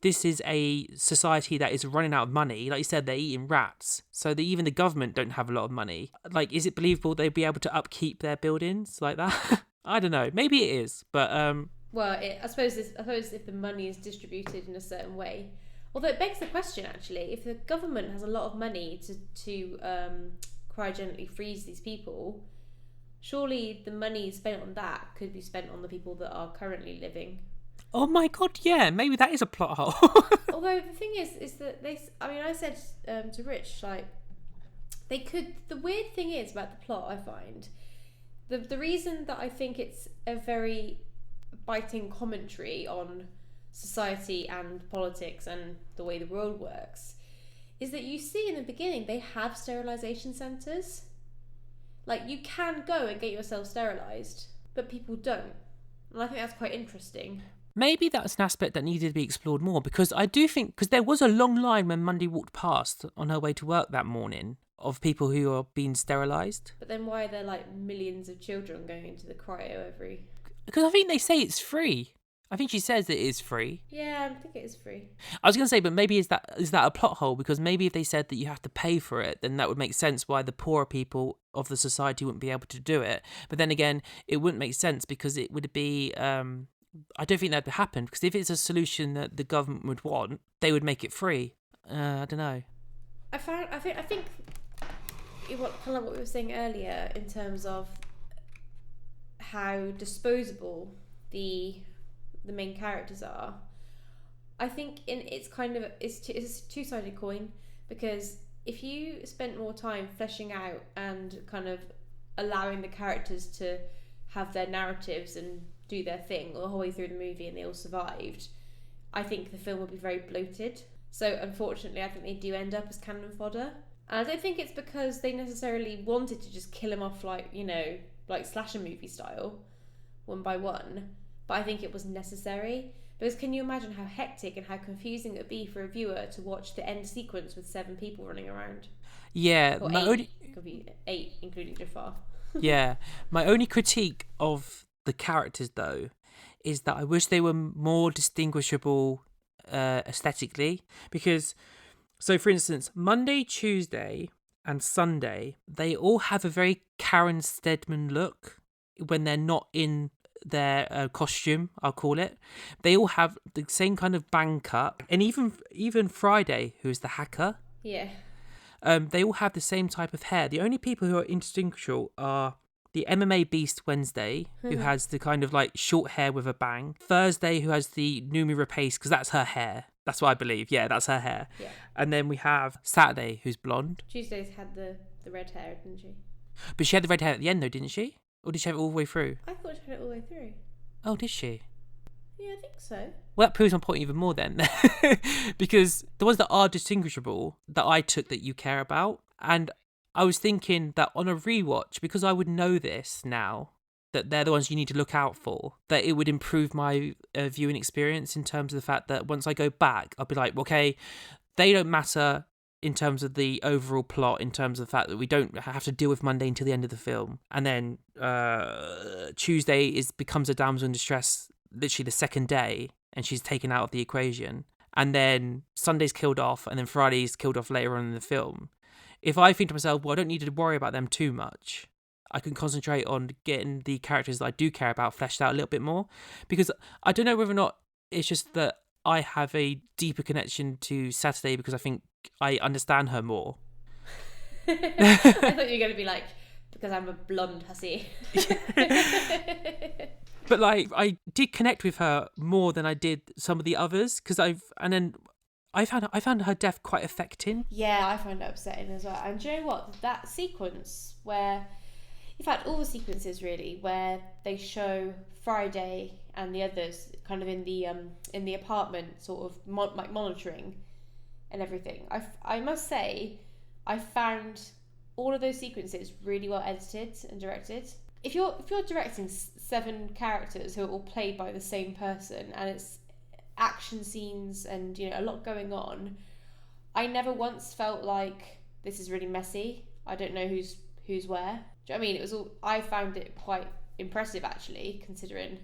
this is a society that is running out of money, like you said, they're eating rats, so that even the government don't have a lot of money. Like, is it believable they'd be able to upkeep their buildings like that? I don't know. Maybe it is, but well, I suppose if the money is distributed in a certain way, although it begs the question actually, if the government has a lot of money to cryogenically freeze these people, surely the money spent on that could be spent on the people that are currently living. Oh my god, yeah, maybe that is a plot hole. Although the thing is that I said to Rich, like, they could. The weird thing is about the plot, I find, the reason that I think it's a very biting commentary on society and politics and the way the world works, is that you see in the beginning they have sterilisation centres. Like, you can go and get yourself sterilised, but people don't. And I think that's quite interesting. Maybe that's an aspect that needed to be explored more, because I do think, because there was a long line when Monday walked past on her way to work that morning of people who are being sterilised. But then why are there like millions of children going into the cryo every... Because I think they say it's free. I think she says it is free. Yeah, I think it is free. I was going to say, but maybe is that a plot hole? Because maybe if they said that you have to pay for it, then that would make sense why the poorer people of the society wouldn't be able to do it. But then again, it wouldn't make sense because it would be... I don't think that would happen, because if it's a solution that the government would want, they would make it free. I don't know. I think what kind of what we were saying earlier in terms of how disposable the main characters are. I think it's a two-sided coin, because if you spent more time fleshing out and kind of allowing the characters to have their narratives and do their thing the whole way through the movie and they all survived, I think the film would be very bloated. So unfortunately I think they do end up as cannon fodder. And I don't think it's because they necessarily wanted to just kill them off like, you know, like slasher movie style, one by one. But I think it was necessary. Because can you imagine how hectic and how confusing it would be for a viewer to watch the end sequence with 7 people running around? Yeah, Or 8. It could be 8, including Jafar. Yeah, my only critique of the characters, though, is that I wish they were more distinguishable aesthetically, because So, for instance, Monday, Tuesday, and Sunday, they all have a very Karen Stedman look when they're not in their costume, I'll call it. They all have the same kind of bang cut, and even Friday, who's the hacker, Yeah. they all have the same type of hair. The only people who are indistinguishable are the MMA Beast Wednesday, who has the kind of like short hair with a bang. Thursday, who has the Noomi Rapace, because that's her hair. That's what I believe. Yeah, that's her hair. Yeah. And then we have Saturday, who's blonde. Tuesday's had the red hair, didn't she? But she had the red hair at the end, though, didn't she? Or did she have it all the way through? I thought she had it all the way through. Oh, did she? Yeah, I think so. Well, that proves my point even more then. Because the ones that are distinguishable that I took that you care about. And I was thinking that on a rewatch, because I would know this now, that they're the ones you need to look out for, that it would improve my viewing experience in terms of the fact that once I go back, I'll be like, okay, they don't matter in terms of the overall plot, in terms of the fact that we don't have to deal with Monday until the end of the film. And then Tuesday becomes a damsel in distress literally the second day, and she's taken out of the equation. And then Sunday's killed off, and then Friday's killed off later on in the film. If I think to myself, well, I don't need to worry about them too much, I can concentrate on getting the characters that I do care about fleshed out a little bit more. Because I don't know whether or not it's just that I have a deeper connection to Saturday because I think I understand her more. I thought you were going to be like, because I'm a blonde hussy. But like, I did connect with her more than I did some of the others, because I found her death quite affecting. Yeah, I found it upsetting as well. And do you know what? That sequence where, in fact, all the sequences really, where they show Friday and the others kind of in the apartment, sort of monitoring and everything. I must say, I found all of those sequences really well edited and directed. If you're directing 7 characters who are all played by the same person, and it's action scenes and a lot going on, I never once felt like this is really messy. I don't know who's where. Do you know what I mean? It was all. I found it quite impressive actually, considering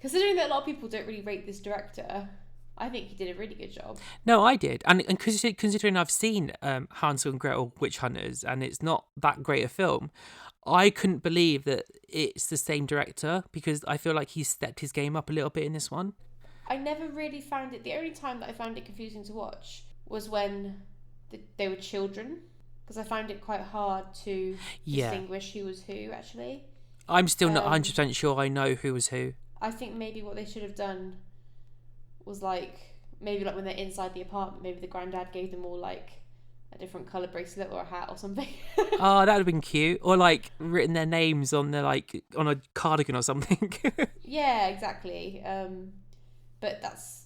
that a lot of people don't really rate this director. I think he did a really good job. No, I did, and considering I've seen Hansel and Gretel Witch Hunters, and it's not that great a film, I couldn't believe that it's the same director, because I feel like he's stepped his game up a little bit in this one. I never really found it. The only time that I found it confusing to watch was when they were children, because I found it quite hard to distinguish who was who, actually. I'm still not 100% sure I know who was who. I think maybe what they should have done was maybe when they're inside the apartment, maybe the granddad gave them all a different colour bracelet or a hat or something. Oh, that would have been cute. Or written their names on their on a cardigan or something. Yeah, exactly. But that's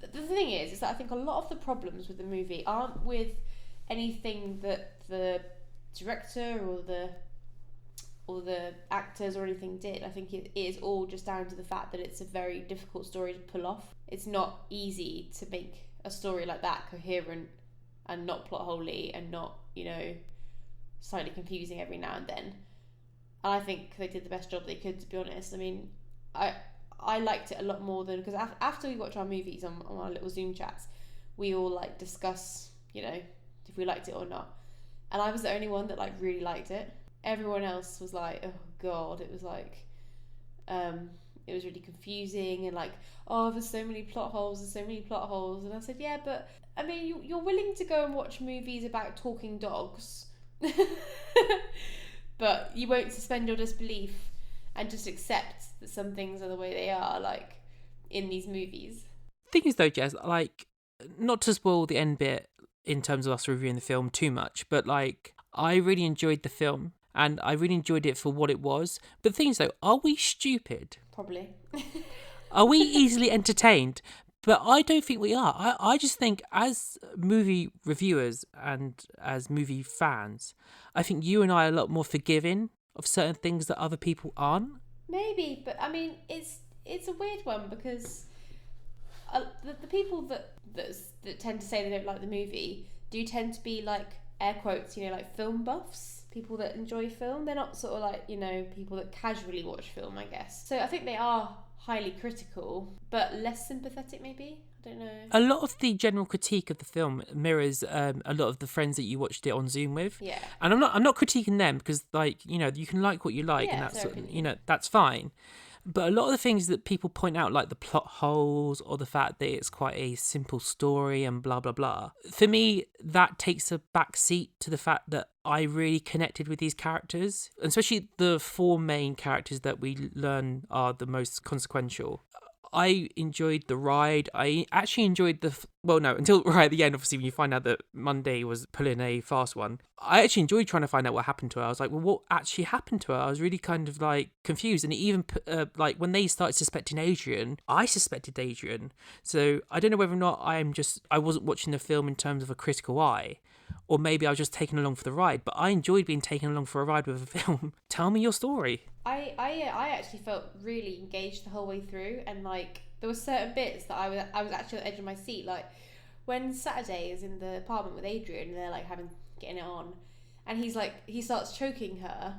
the thing is that I think a lot of the problems with the movie aren't with anything that the director or the actors or anything did. I think it is all just down to the fact that it's a very difficult story to pull off. It's not easy to make a story like that coherent and not plot holey and not, slightly confusing every now and then. And I think they did the best job they could, to be honest. I mean, I liked it a lot more than, because after we watch our movies on our little Zoom chats, we all discuss, if we liked it or not. And I was the only one that really liked it. Everyone else was like, oh god, it was it was really confusing and oh, there's so many plot holes. And I said, yeah, but I mean, you're willing to go and watch movies about talking dogs, but you won't suspend your disbelief and just accept that some things are the way they are, in these movies. Thing is though, Jess, not to spoil the end bit in terms of us reviewing the film too much, but I really enjoyed the film. And I really enjoyed it for what it was. But the thing is, though, are we stupid? Probably. Are we easily entertained? But I don't think we are. I just think as movie reviewers and as movie fans, I think you and I are a lot more forgiving of certain things that other people aren't. Maybe, but I mean, it's a weird one, because the people that tend to say they don't like the movie do tend to be air quotes, film buffs. People that enjoy film. They're not sort of people that casually watch film, I guess. So I think they are highly critical, but less sympathetic maybe. I don't know. A lot of the general critique of the film mirrors a lot of the friends that you watched it on Zoom with. Yeah. And I'm not critiquing them because, like, you know, you can like what you like, Yeah, and it's that's, their opinion. you know, that's fine. But a lot of the things that people point out, like the plot holes or the fact that it's quite a simple story and blah, blah, blah, for me, that takes a back seat to the fact that I really connected with these characters, and especially the four main characters that we learn are the most consequential. I enjoyed the ride. I actually enjoyed until right at the end, obviously, when you find out that Monday was pulling a fast one. I actually enjoyed trying to find out what happened to her. I was like, well, what actually happened to her? I was really kind of like confused. And even like when they started suspecting Adrian, I suspected Adrian. So I don't know whether or not I wasn't watching the film in terms of a critical eye, or maybe I was just taken along for the ride. But I enjoyed being taken along for a ride with a film. Tell me your story. I actually felt really engaged the whole way through, and like there were certain bits that I was actually on the edge of my seat. Like when Saturday is in the apartment with Adrian, and they're like getting it on, and he starts choking her.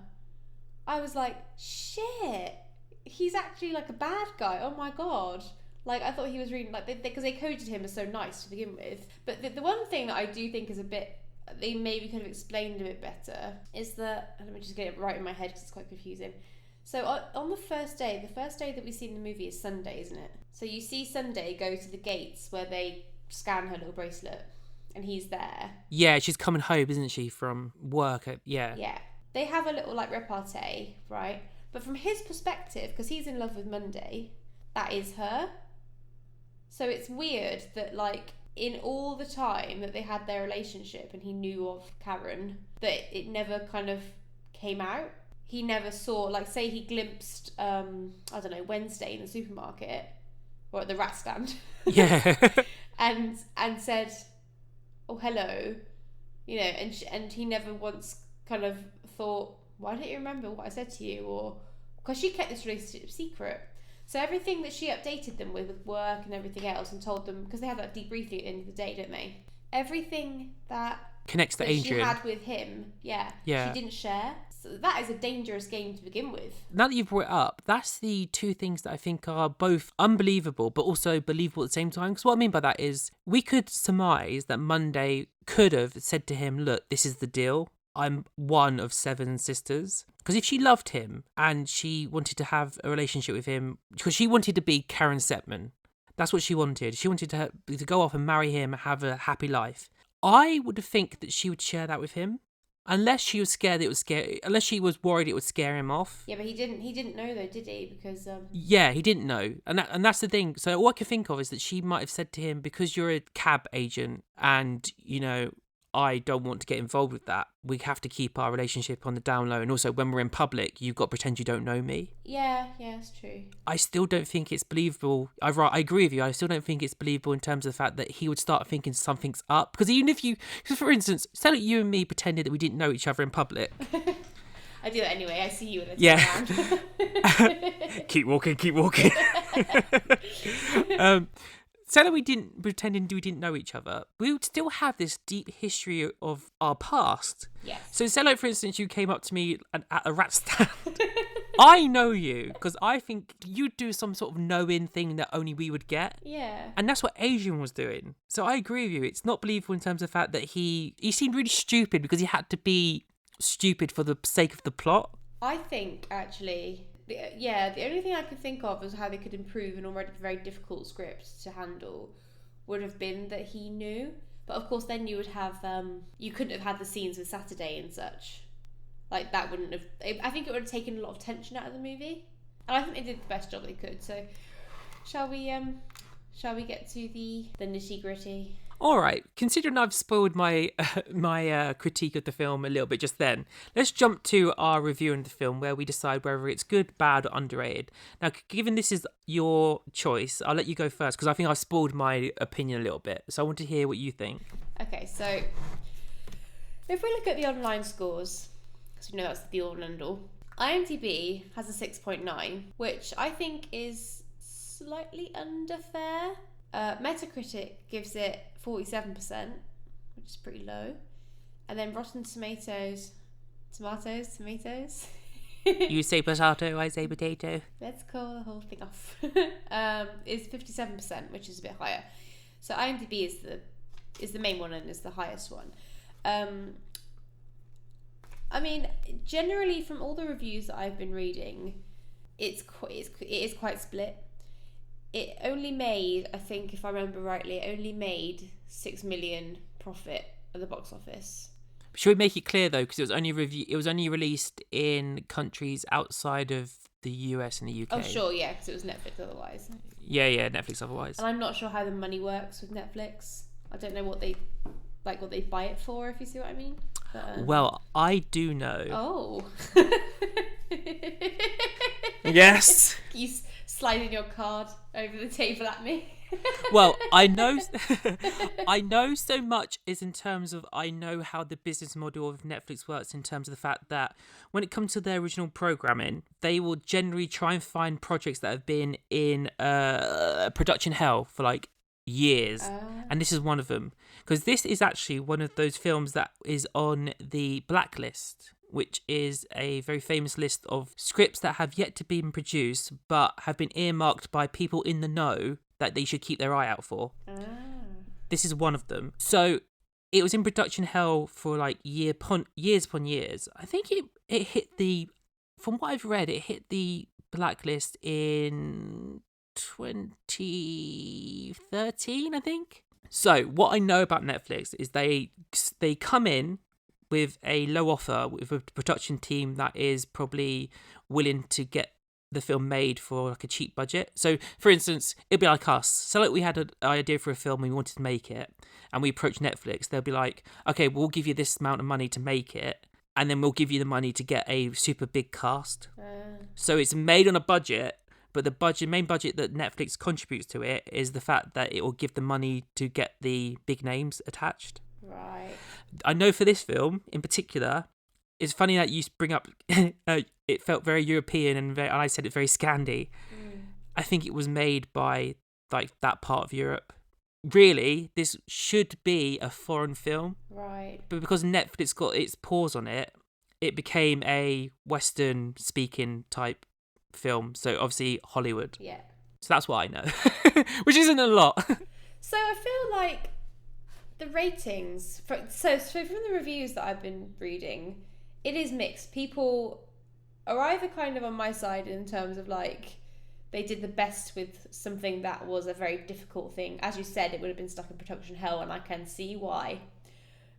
I was like, shit, he's actually like a bad guy. Oh my god. Like, I thought he was really, like, because they coded him as so nice to begin with. But the one thing that I do think is they maybe could have explained a bit better, is that, let me just get it right in my head because it's quite confusing. So on the first day that we see in the movie is Sunday, isn't it? So you see Sunday go to the gates where they scan her little bracelet, and he's there. Yeah, she's coming home, isn't she, from work? Yeah. Yeah. They have a little, like, repartee, right? But from his perspective, because he's in love with Monday, that is her. So it's weird that, like, in all the time that they had their relationship and he knew of Karen, that it never kind of came out. He never saw, like, say he glimpsed, I don't know, Wednesday in the supermarket or at the rat stand. Yeah. and said, oh, hello, you know, and he never once kind of thought, why don't you remember what I said to you? Or, because she kept this relationship secret. So everything that she updated them with work and everything else, and told them, because they have that debriefing at the end of the day, don't they? Everything that connects to Adrian. She had with him, yeah, she didn't share. So that is a dangerous game to begin with. Now that you've brought it up, that's the two things that I think are both unbelievable but also believable at the same time. Because what I mean by that is, we could surmise that Monday could have said to him, look, this is the deal. I'm one of 7 sisters. Because if she loved him and she wanted to have a relationship with him, because she wanted to be Karen Setman, that's what she wanted. She wanted to go off and marry him, have a happy life. I would think that she would share that with him, unless she was scared unless she was worried it would scare him off. Yeah, but he didn't know though, did he? Because yeah, he didn't know, and that's the thing. So all I can think of is that she might have said to him, because you're a cab agent and, you know, I don't want to get involved with that. We have to keep our relationship on the down low. And also, when we're in public, you've got to pretend you don't know me. Yeah, it's true. I still don't think it's believable. I agree with you. I still don't think it's believable in terms of the fact that he would start thinking something's up. Because even if for instance, say like you and me pretended that we didn't know each other in public. I do that anyway. I see you and I turn around. Keep walking. Say that we didn't pretend we didn't know each other, we would still have this deep history of our past. Yes. So say like, for instance, you came up to me at a rat stand. I know you because I think you'd do some sort of knowing thing that only we would get. Yeah. And that's what Adrian was doing. So I agree with you. It's not believable in terms of the fact that he seemed really stupid because he had to be stupid for the sake of the plot. I think, actually, the only thing I could think of is how they could improve an already very difficult script to handle would have been that he knew. But of course, then you would have, you couldn't have had the scenes with Saturday and such. Like, that wouldn't have, I think it would have taken a lot of tension out of the movie. And I think they did the best job they could. So, shall we get to the nitty gritty? All right, considering I've spoiled my critique of the film a little bit just then, let's jump to our review of the film where we decide whether it's good, bad, or underrated. Now, given this is your choice, I'll let you go first because I think I've spoiled my opinion a little bit. So I want to hear what you think. Okay, so if we look at the online scores, because we know that's the all and end all, IMDb has a 6.9, which I think is slightly underfair. Metacritic gives it 47%, which is pretty low. And then Rotten Tomatoes. You say potato, I say potato. Let's call the whole thing off. Is 57%, which is a bit higher. So IMDb is the main one and is the highest one. I mean, generally from all the reviews that I've been reading, it is quite split. It only made, I think, if I remember rightly, it only made 6 million profit at the box office. Should we make it clear though, because it was only released in countries outside of the US and the UK. Oh sure, yeah, because it was Netflix otherwise. Yeah, Netflix otherwise. And I'm not sure how the money works with Netflix. I don't know what they buy it for, if you see what I mean. But, well, I do know. Oh. Yes. You sliding your card over the table at me. Well, I know so much is in terms of I know how the business model of Netflix works in terms of the fact that when it comes to their original programming, they will generally try and find projects that have been in production hell for like years. And this is one of them. Because this is actually one of those films that is on the blacklist, which is a very famous list of scripts that have yet to be produced but have been earmarked by people in the know that they should keep their eye out for. This is one of them. So it was in production hell for like years upon years. I think it hit from what I've read, it hit the blacklist in 2013, I think. So what I know about Netflix is they come in with a low offer with a production team that is probably willing to get the film made for like a cheap budget. So for instance, it'd be like us. So like we had an idea for a film and we wanted to make it and we approached Netflix. They'll be like, okay, we'll give you this amount of money to make it and then we'll give you the money to get a super big cast. So it's made on a budget, but the main budget that Netflix contributes to it is the fact that it will give the money to get the big names attached. Right. I know for this film in particular, it's funny that you bring up it felt very European and I said it very Scandi. I think it was made by like that part of Europe. Really, this should be a foreign film. Right. But because Netflix got its paws on it, it became a Western speaking type film. So obviously Hollywood. Yeah. So that's what I know, which isn't a lot. So I feel like the ratings so from the reviews that I've been reading, it is mixed. People are either kind of on my side in terms of like they did the best with something that was a very difficult thing. As you said, it would have been stuck in production hell, and I can see why,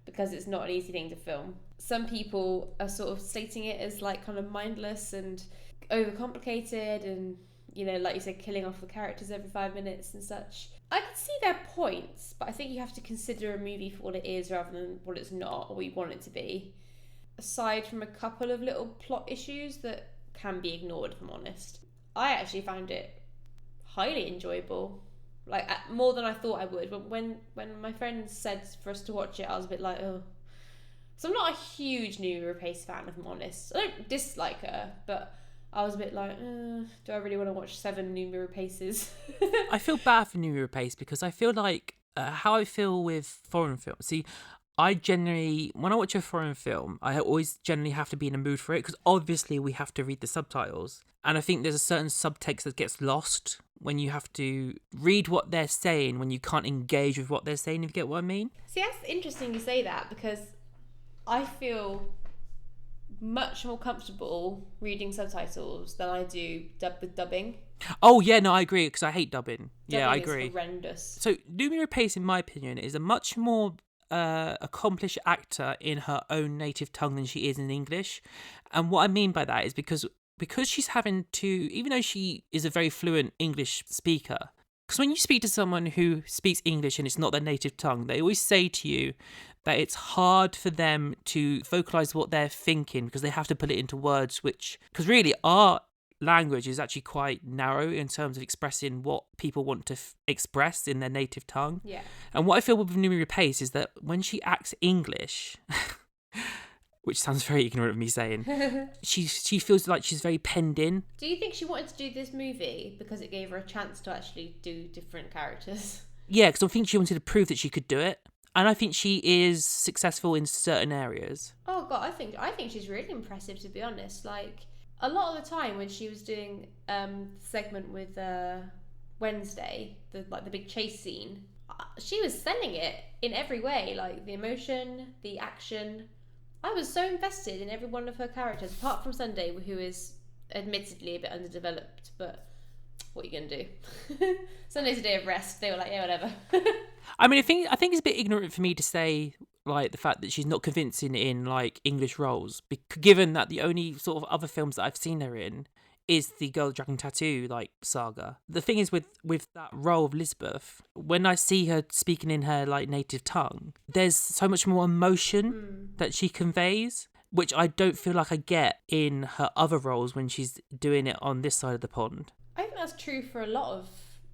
because it's not an easy thing to film. Some people are sort of stating it as like kind of mindless and overcomplicated and, you know, like you said, killing off the characters every 5 minutes and such. I can see their points, but I think you have to consider a movie for what it is rather than what it's not or what you want it to be. Aside from a couple of little plot issues that can be ignored, if I'm honest, I actually found it highly enjoyable, like more than I thought I would. But when my friends said for us to watch it, I was a bit like, oh. So I'm not a huge Noomi Rapace fan, if I'm honest. I don't dislike her, but I was a bit like, do I really want to watch 7 Noomi Rapaces? I feel bad for Noomi Rapace because I feel like how I feel with foreign films. See, I generally, when I watch a foreign film, I always generally have to be in a mood for it because obviously we have to read the subtitles. And I think there's a certain subtext that gets lost when you have to read what they're saying, when you can't engage with what they're saying, if you get what I mean. See, that's interesting you say that because I feel much more comfortable reading subtitles than I do with dubbing. Oh yeah, no, I agree because I hate dubbing. Yeah, I agree. Is horrendous. So Noomi Rapace, in my opinion, is a much more accomplished actor in her own native tongue than she is in English. And what I mean by that is because she's having to, even though she is a very fluent English speaker, because when you speak to someone who speaks English and it's not their native tongue, they always say to you that it's hard for them to vocalize what they're thinking because they have to put it into words, because really our language is actually quite narrow in terms of expressing what people want to express in their native tongue. Yeah. And what I feel with Noomi Rapace is that when she acts English, which sounds very ignorant of me saying, she feels like she's very penned in. Do you think she wanted to do this movie because it gave her a chance to actually do different characters? Yeah, because I think she wanted to prove that she could do it. And I think she is successful in certain areas. Oh God, I think she's really impressive, to be honest. Like, a lot of the time when she was doing segment with Wednesday, the big chase scene, she was selling it in every way, like the emotion, the action. I was so invested in every one of her characters, apart from Sunday, who is admittedly a bit underdeveloped, but what are you going to do? Sunday's a day of rest. They were like, yeah, whatever. I mean, I think it's a bit ignorant for me to say like the fact that she's not convincing in like English roles, given that the only sort of other films that I've seen her in is the Girl with Dragon Tattoo like saga. The thing is with that role of Elizabeth, when I see her speaking in her like native tongue, there's so much more emotion that she conveys, which I don't feel like I get in her other roles when she's doing it on this side of the pond. I think that's true for a lot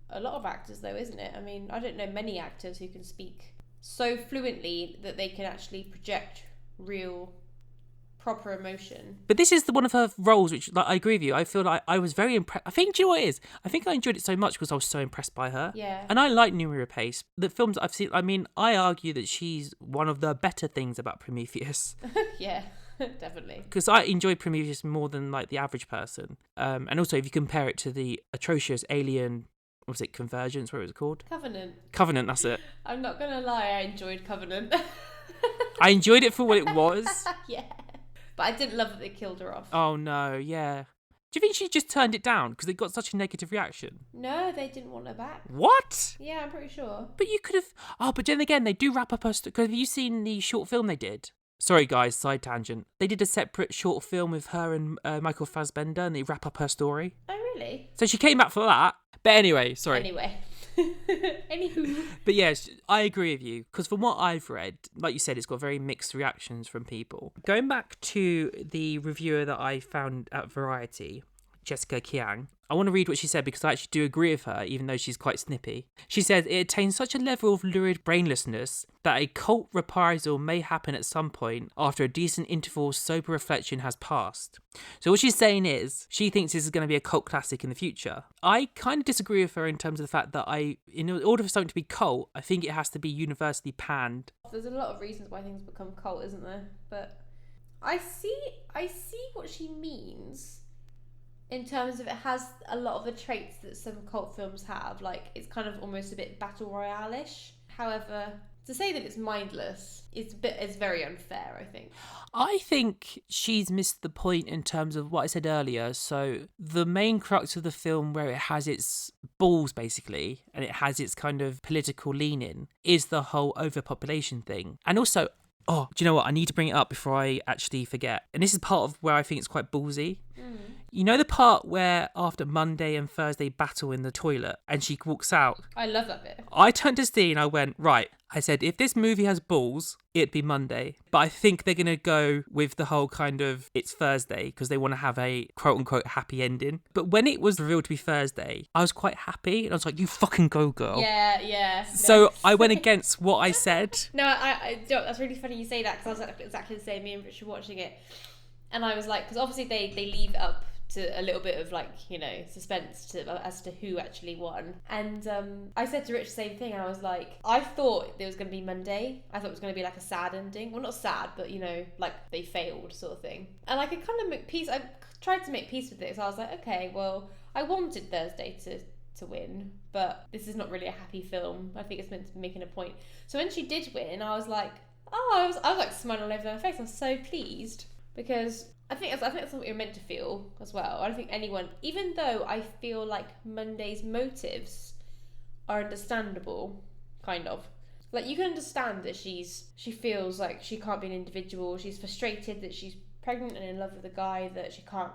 of actors, though, isn't it? I mean, I don't know many actors who can speak so fluently that they can actually project real, proper emotion. But this is one of her roles, which like, I agree with you. I feel like I was very impressed. I think, do you know what it is? I think I enjoyed it so much because I was so impressed by her. Yeah. And I like Noomi Rapace. The films I've seen, I mean, I argue that she's one of the better things about Prometheus. Yeah. Definitely. Because I enjoy Prometheus more than like the average person. And also, if you compare it to the atrocious Alien, what was it, Convergence, what was it called? Covenant, that's it. I'm not gonna lie, I enjoyed Covenant. I enjoyed it for what it was. Yeah. But I didn't love that they killed her off. Oh no, yeah. Do you think she just turned it down because it got such a negative reaction? No, they didn't want her back. What? Yeah, I'm pretty sure. But you could have... Oh, but then again, they do wrap up her... Because have you seen the short film they did? Sorry, guys, side tangent. They did a separate short film with her and Michael Fassbender, and they wrap up her story. Oh, really? So she came back for that. But anyway, sorry. Anyway. Anywho. But yes, I agree with you. Because from what I've read, like you said, it's got very mixed reactions from people. Going back to the reviewer that I found at Variety, Jessica Kiang, I want to read what she said because I actually do agree with her, even though she's quite snippy. She said, it attains such a level of lurid brainlessness that a cult reprisal may happen at some point after a decent interval of sober reflection has passed. So what she's saying is, she thinks this is going to be a cult classic in the future. I kind of disagree with her in terms of the fact that in order for something to be cult, I think it has to be universally panned. There's a lot of reasons why things become cult, isn't there? But I see what she means. In terms of it has a lot of the traits that some cult films have, like it's kind of almost a bit battle royale-ish. However, to say that it's mindless is very unfair, I think. I think she's missed the point in terms of what I said earlier. So the main crux of the film, where it has its balls basically, and it has its kind of political leaning, is the whole overpopulation thing. And also, oh, do you know what? I need to bring it up before I actually forget. And this is part of where I think it's quite ballsy. You know the part where after Monday and Thursday battle in the toilet and she walks out? I love that bit. I turned to Steve and I went, right. I said, if this movie has balls, it'd be Monday. But I think they're going to go with the whole kind of it's Thursday because they want to have a quote unquote happy ending. But when it was revealed to be Thursday, I was quite happy. And I was like, you fucking go, girl. Yeah. So I went against what I said. No, I don't. That's really funny you say that because I was exactly the same. Me and Rich were watching it. And I was like, because obviously they leave it up to a little bit of like, you know, suspense as to who actually won. And I said to Rich the same thing. I was like, I thought it was going to be Monday. I thought it was going to be like a sad ending. Well, not sad, but you know, like they failed sort of thing. And I could kind of make peace. I tried to make peace with it. So I was like, okay, well, I wanted Thursday to win, but this is not really a happy film. I think it's meant to be making a point. So when she did win, I was like, I was like smiling all over my face. I was so pleased because I think that's what you're meant to feel as well. I don't think anyone, even though I feel like Monday's motives are understandable, kind of. Like you can understand that she feels like she can't be an individual. She's frustrated that she's pregnant and in love with a guy that she can't,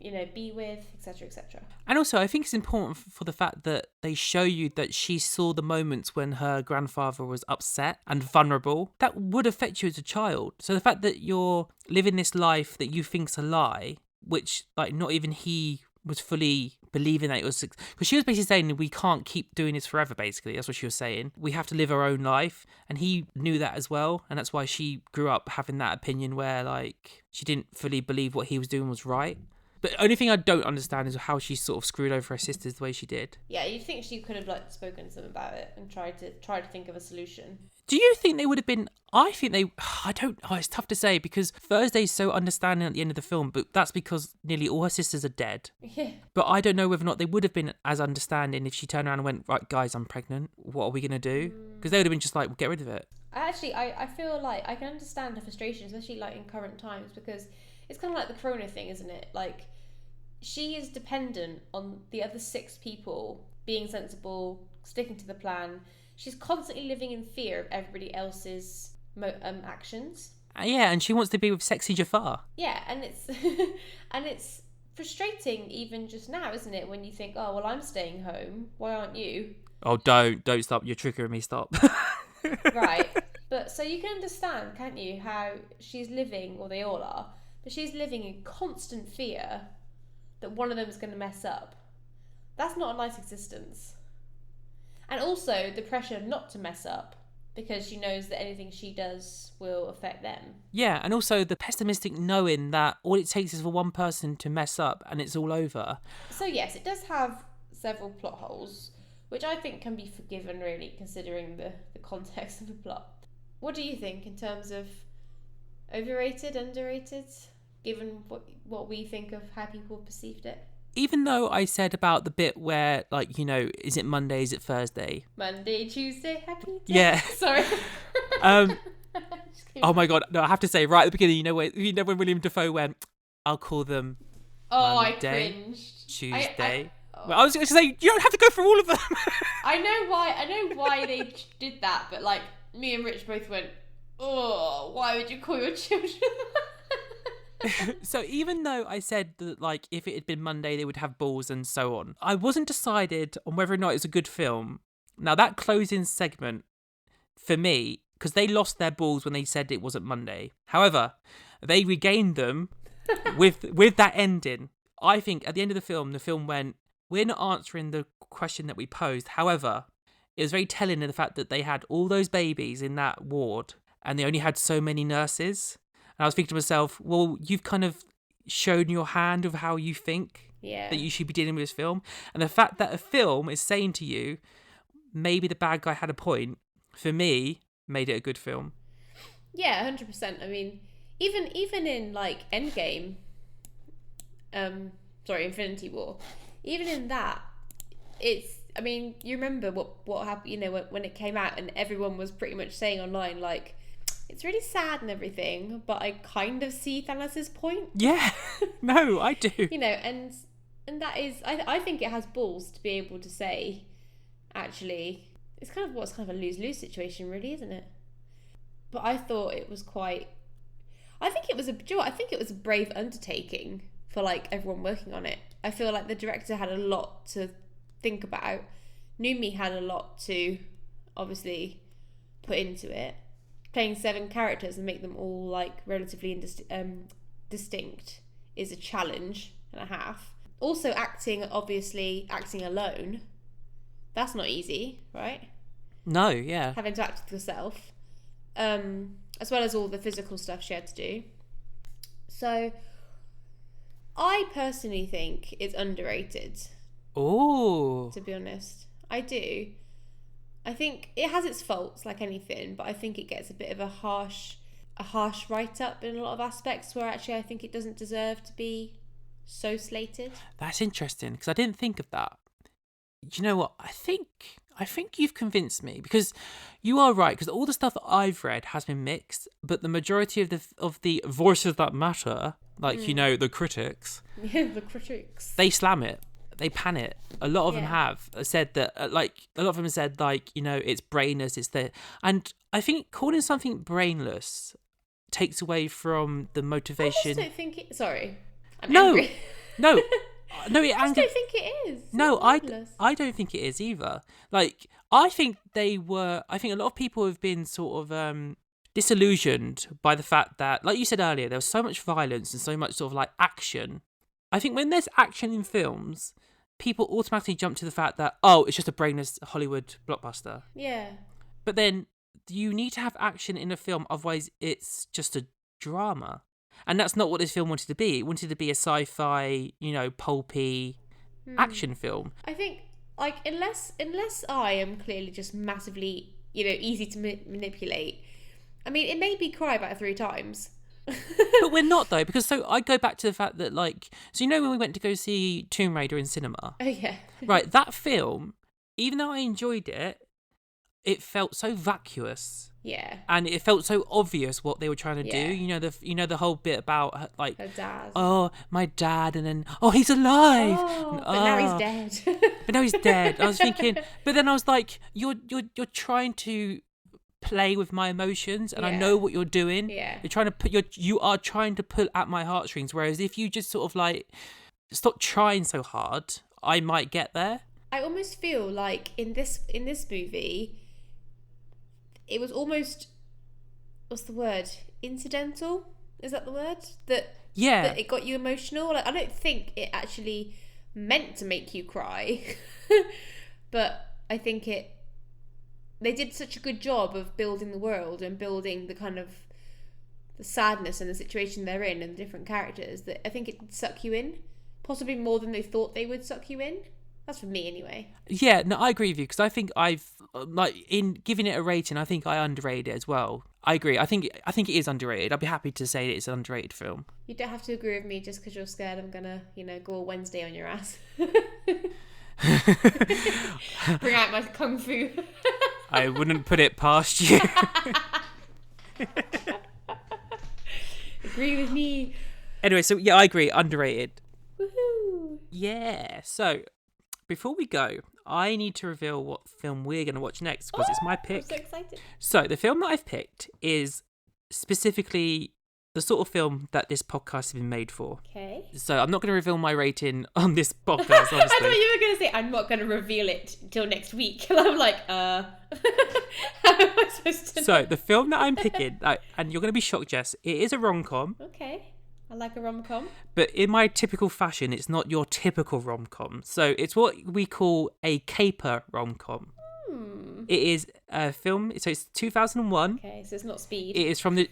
you know, be with, etc., etc. And also, I think it's important for the fact that they show you that she saw the moments when her grandfather was upset and vulnerable. That would affect you as a child. So the fact that you're living this life that you think's a lie, which like not even he was fully believing that it was, because she was basically saying we can't keep doing this forever. Basically, that's what she was saying. We have to live our own life, and he knew that as well, and that's why she grew up having that opinion where like she didn't fully believe what he was doing was right. The only thing I don't understand is how she sort of screwed over her sisters the way she did. Yeah, you'd think she could have like spoken to them about it and tried to think of a solution. Do you think they would have been? I think they. I don't. Oh, it's tough to say because Thursday's so understanding at the end of the film, but that's because nearly all her sisters are dead. Yeah. But I don't know whether or not they would have been as understanding if she turned around and went, right, guys, I'm pregnant. What are we going to do? Because they would have been just like, well, get rid of it. I feel like I can understand her frustration, especially like in current times, because it's kind of like the corona thing, isn't it? Like, she is dependent on the other 6 people being sensible, sticking to the plan. She's constantly living in fear of everybody else's actions. Yeah, and she wants to be with sexy Jafar. Yeah, and it's and it's frustrating even just now, isn't it? When you think, oh well, I'm staying home. Why aren't you? Oh, don't stop! You're triggering me. Stop. Right, but so you can understand, can't you, how she's living, or they all are, but she's living in constant fear that one of them is going to mess up. That's not a nice existence. And also the pressure not to mess up, because she knows that anything she does will affect them. Yeah, and also the pessimistic knowing that all it takes is for one person to mess up and it's all over. So yes, it does have several plot holes, which I think can be forgiven, really, considering the context of the plot. What do you think in terms of overrated, underrated, given what we think of how people perceived it? Even though I said about the bit where, like, you know, is it Monday, is it Thursday? Monday, Tuesday, happy day. Yeah. Sorry. Oh my God. No, I have to say, right at the beginning, you know when William Dafoe went, I'll call them Monday, I cringed. Tuesday. Well, I was going to say, you don't have to go through all of them. I know why they did that, but like me and Rich both went, oh, why would you call your children? So even though I said that, like, if it had been Monday, they would have balls and so on, I wasn't decided on whether or not it was a good film. Now, that closing segment, for me, because they lost their balls when they said it wasn't Monday. However, they regained them with that ending. I think at the end of the film went, we're not answering the question that we posed. However, it was very telling of the fact that they had all those babies in that ward and they only had so many nurses. And I was thinking to myself, well, you've kind of shown your hand of how you think that you should be dealing with this film. And the fact that a film is saying to you, maybe the bad guy had a point, for me, made it a good film. Yeah, 100%. I mean, even in like Endgame, Infinity War, even in that, it's, I mean, you remember what happened, you know, when it came out and everyone was pretty much saying online, like, it's really sad and everything, but I kind of see Thanos' point. Yeah, no, I do. You know, and that is, I think it has balls to be able to say, actually, it's kind of a lose-lose situation, really, isn't it? But I thought it was I think it was a brave undertaking for like everyone working on it. I feel like the director had a lot to think about. Noomi had a lot to obviously put into it. Playing 7 characters and make them all like relatively distinct is a challenge and a half. Also acting alone, that's not easy, right? No, yeah. Having to act with yourself, as well as all the physical stuff she had to do. So I personally think it's underrated. Oh. To be honest, I do. I think it has its faults, like anything, but I think it gets a bit of a harsh write-up in a lot of aspects, where actually I think it doesn't deserve to be so slated. That's interesting, because I didn't think of that. Do you know what? I think you've convinced me, because you are right, because all the stuff that I've read has been mixed, but the majority of the voices that matter, like, you know, the critics, the critics, they slam it. They pan it. A lot of them have said that, a lot of them have said, like, you know, it's brainless, it's there. And I think calling something brainless takes away from the motivation. I just don't think it... Sorry. I'm no, angry. no. No, I just don't think it is. No, I don't think it is either. Like, I think a lot of people have been sort of disillusioned by the fact that, like you said earlier, there was so much violence and so much sort of like action. I think when there's action in films, people automatically jump to the fact that, oh, it's just a brainless Hollywood blockbuster. Yeah. But then you need to have action in a film, otherwise it's just a drama. And that's not what this film wanted to be. It wanted to be a sci-fi, pulpy action film. I think, like, unless I am clearly just massively, easy to manipulate. I mean, it made me cry about 3 times. But we're not, though, because so I go back to the fact that, like, so when we went to go see Tomb Raider in cinema? Oh, yeah. Right, that film, even though I enjoyed it, it felt so vacuous. Yeah. And it felt so obvious what they were trying to do. The whole bit about, like, her dad. Oh, my dad, and then, oh, he's alive. But now he's dead. But now he's dead. I was thinking, but then I was like, you're trying to play with my emotions, and I know what you're doing. Yeah. You're trying to you are trying to pull at my heartstrings. Whereas if you just sort of like stop trying so hard, I might get there. I almost feel like in this movie, it was almost, what's the word? Incidental? Is that the word? That it got you emotional. Like, I don't think it actually meant to make you cry, but I think they did such a good job of building the world and building the kind of the sadness and the situation they're in and the different characters that I think it did suck you in, possibly more than they thought they would suck you in. That's for me anyway. Yeah, no, I agree with you, because I think I've, like, in giving it a rating, I think I underrated it as well. I agree. I think it is underrated. I'd be happy to say it's an underrated film. You don't have to agree with me just because you're scared I'm gonna, go all Wednesday on your ass. Bring out my kung fu. I wouldn't put it past you. Agree with me. Anyway, so yeah, I agree. Underrated. Woohoo! Yeah. So before we go, I need to reveal what film we're going to watch next, because it's my pick. I'm so excited. So the film that I've picked is specifically the sort of film that this podcast has been made for. Okay. So I'm not going to reveal my rating on this podcast, obviously. I thought you were going to say, I'm not going to reveal it till next week. And I'm like, how am I supposed to know? So the film that I'm picking, and you're going to be shocked, Jess, it is a rom-com. Okay. I like a rom-com. But in my typical fashion, it's not your typical rom-com. So it's what we call a caper rom-com. It is a film, so it's 2001. Okay, so it's not Speed. It is from the...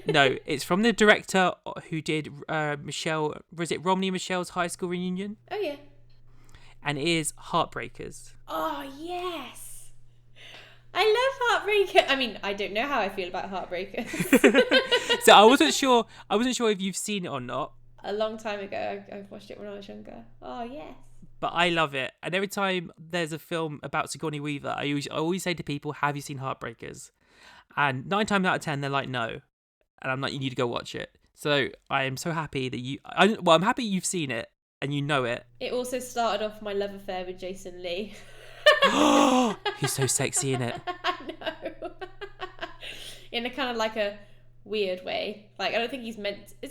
No, it's from the director who did Michelle... Was it Romney and Michelle's high school reunion? Oh, yeah. And it is Heartbreakers. Oh, yes. I love Heartbreakers. I mean, I don't know how I feel about Heartbreakers. So I wasn't sure if you've seen it or not. A long time ago. I watched it when I was younger. Oh, yes. But I love it. And every time there's a film about Sigourney Weaver, I always say to people, have you seen Heartbreakers? And 9 times out of 10, they're like, no. And I'm like, you need to go watch it. So I am so happy that I'm happy you've seen it and you know it. It also started off my love affair with Jason Lee. He's so sexy in it. I know. In a kind of like a weird way. Like, I don't think is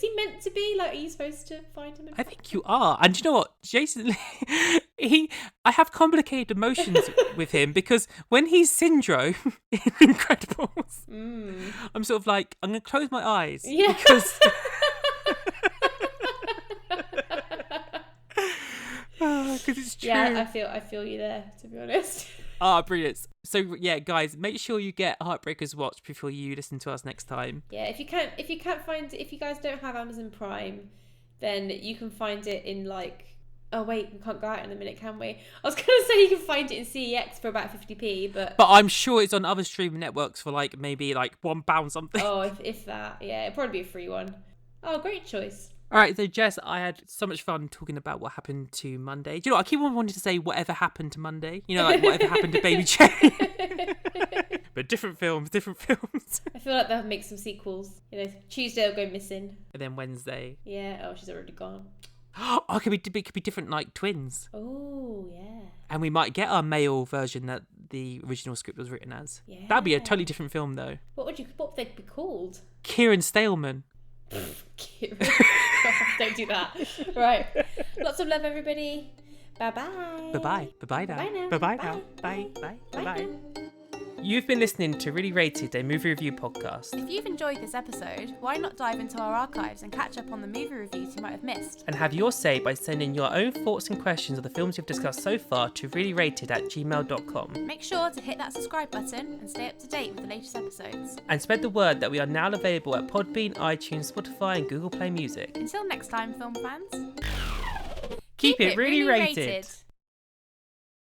he meant to be? Like, are you supposed to find him? I think you are. And you know what? Jason Lee, I have complicated emotions with him, because when he's Syndrome in Incredibles, I'm sort of like, I'm going to close my eyes. Yeah. Because... Because it's true. Yeah, I feel you there, to be honest. Brilliant. So yeah, guys, make sure you get Heartbreakers watched before you listen to us next time. Yeah, if you can't find it, if you guys don't have Amazon Prime, then you can find it in like, oh wait, we can't go out in a minute, can we? I was gonna say you can find it in CEX for about 50p, but I'm sure it's on other streaming networks for like maybe like £1 something. Oh, if that, yeah, it'd probably be a free one. Oh, great choice. All right, so Jess, I had so much fun talking about what happened to Monday. Do you know what? I keep on wanting to say whatever happened to Monday. You know, like whatever happened to Baby Jane. But different films. I feel like they'll make some sequels. You know, Tuesday will go missing. And then Wednesday. Yeah, oh, she's already gone. Oh, it could be different, like twins. Oh, yeah. And we might get our male version that the original script was written as. Yeah. That'd be a totally different film, though. What would they be called? Kieran Staleman. Don't do that. Right. Lots of love, everybody. Bye bye. Bye bye. Bye bye now. Bye now. Bye bye Bye. now. Bye bye. Bye bye. Bye. You've been listening to Reely Rated, a movie review podcast. If you've enjoyed this episode, why not dive into our archives and catch up on the movie reviews you might have missed? And have your say by sending your own thoughts and questions of the films you've discussed so far to reelyrated@gmail.com. Make sure to hit that subscribe button and stay up to date with the latest episodes. And spread the word that we are now available at Podbean, iTunes, Spotify and Google Play Music. Until next time, film fans, Keep it really rated.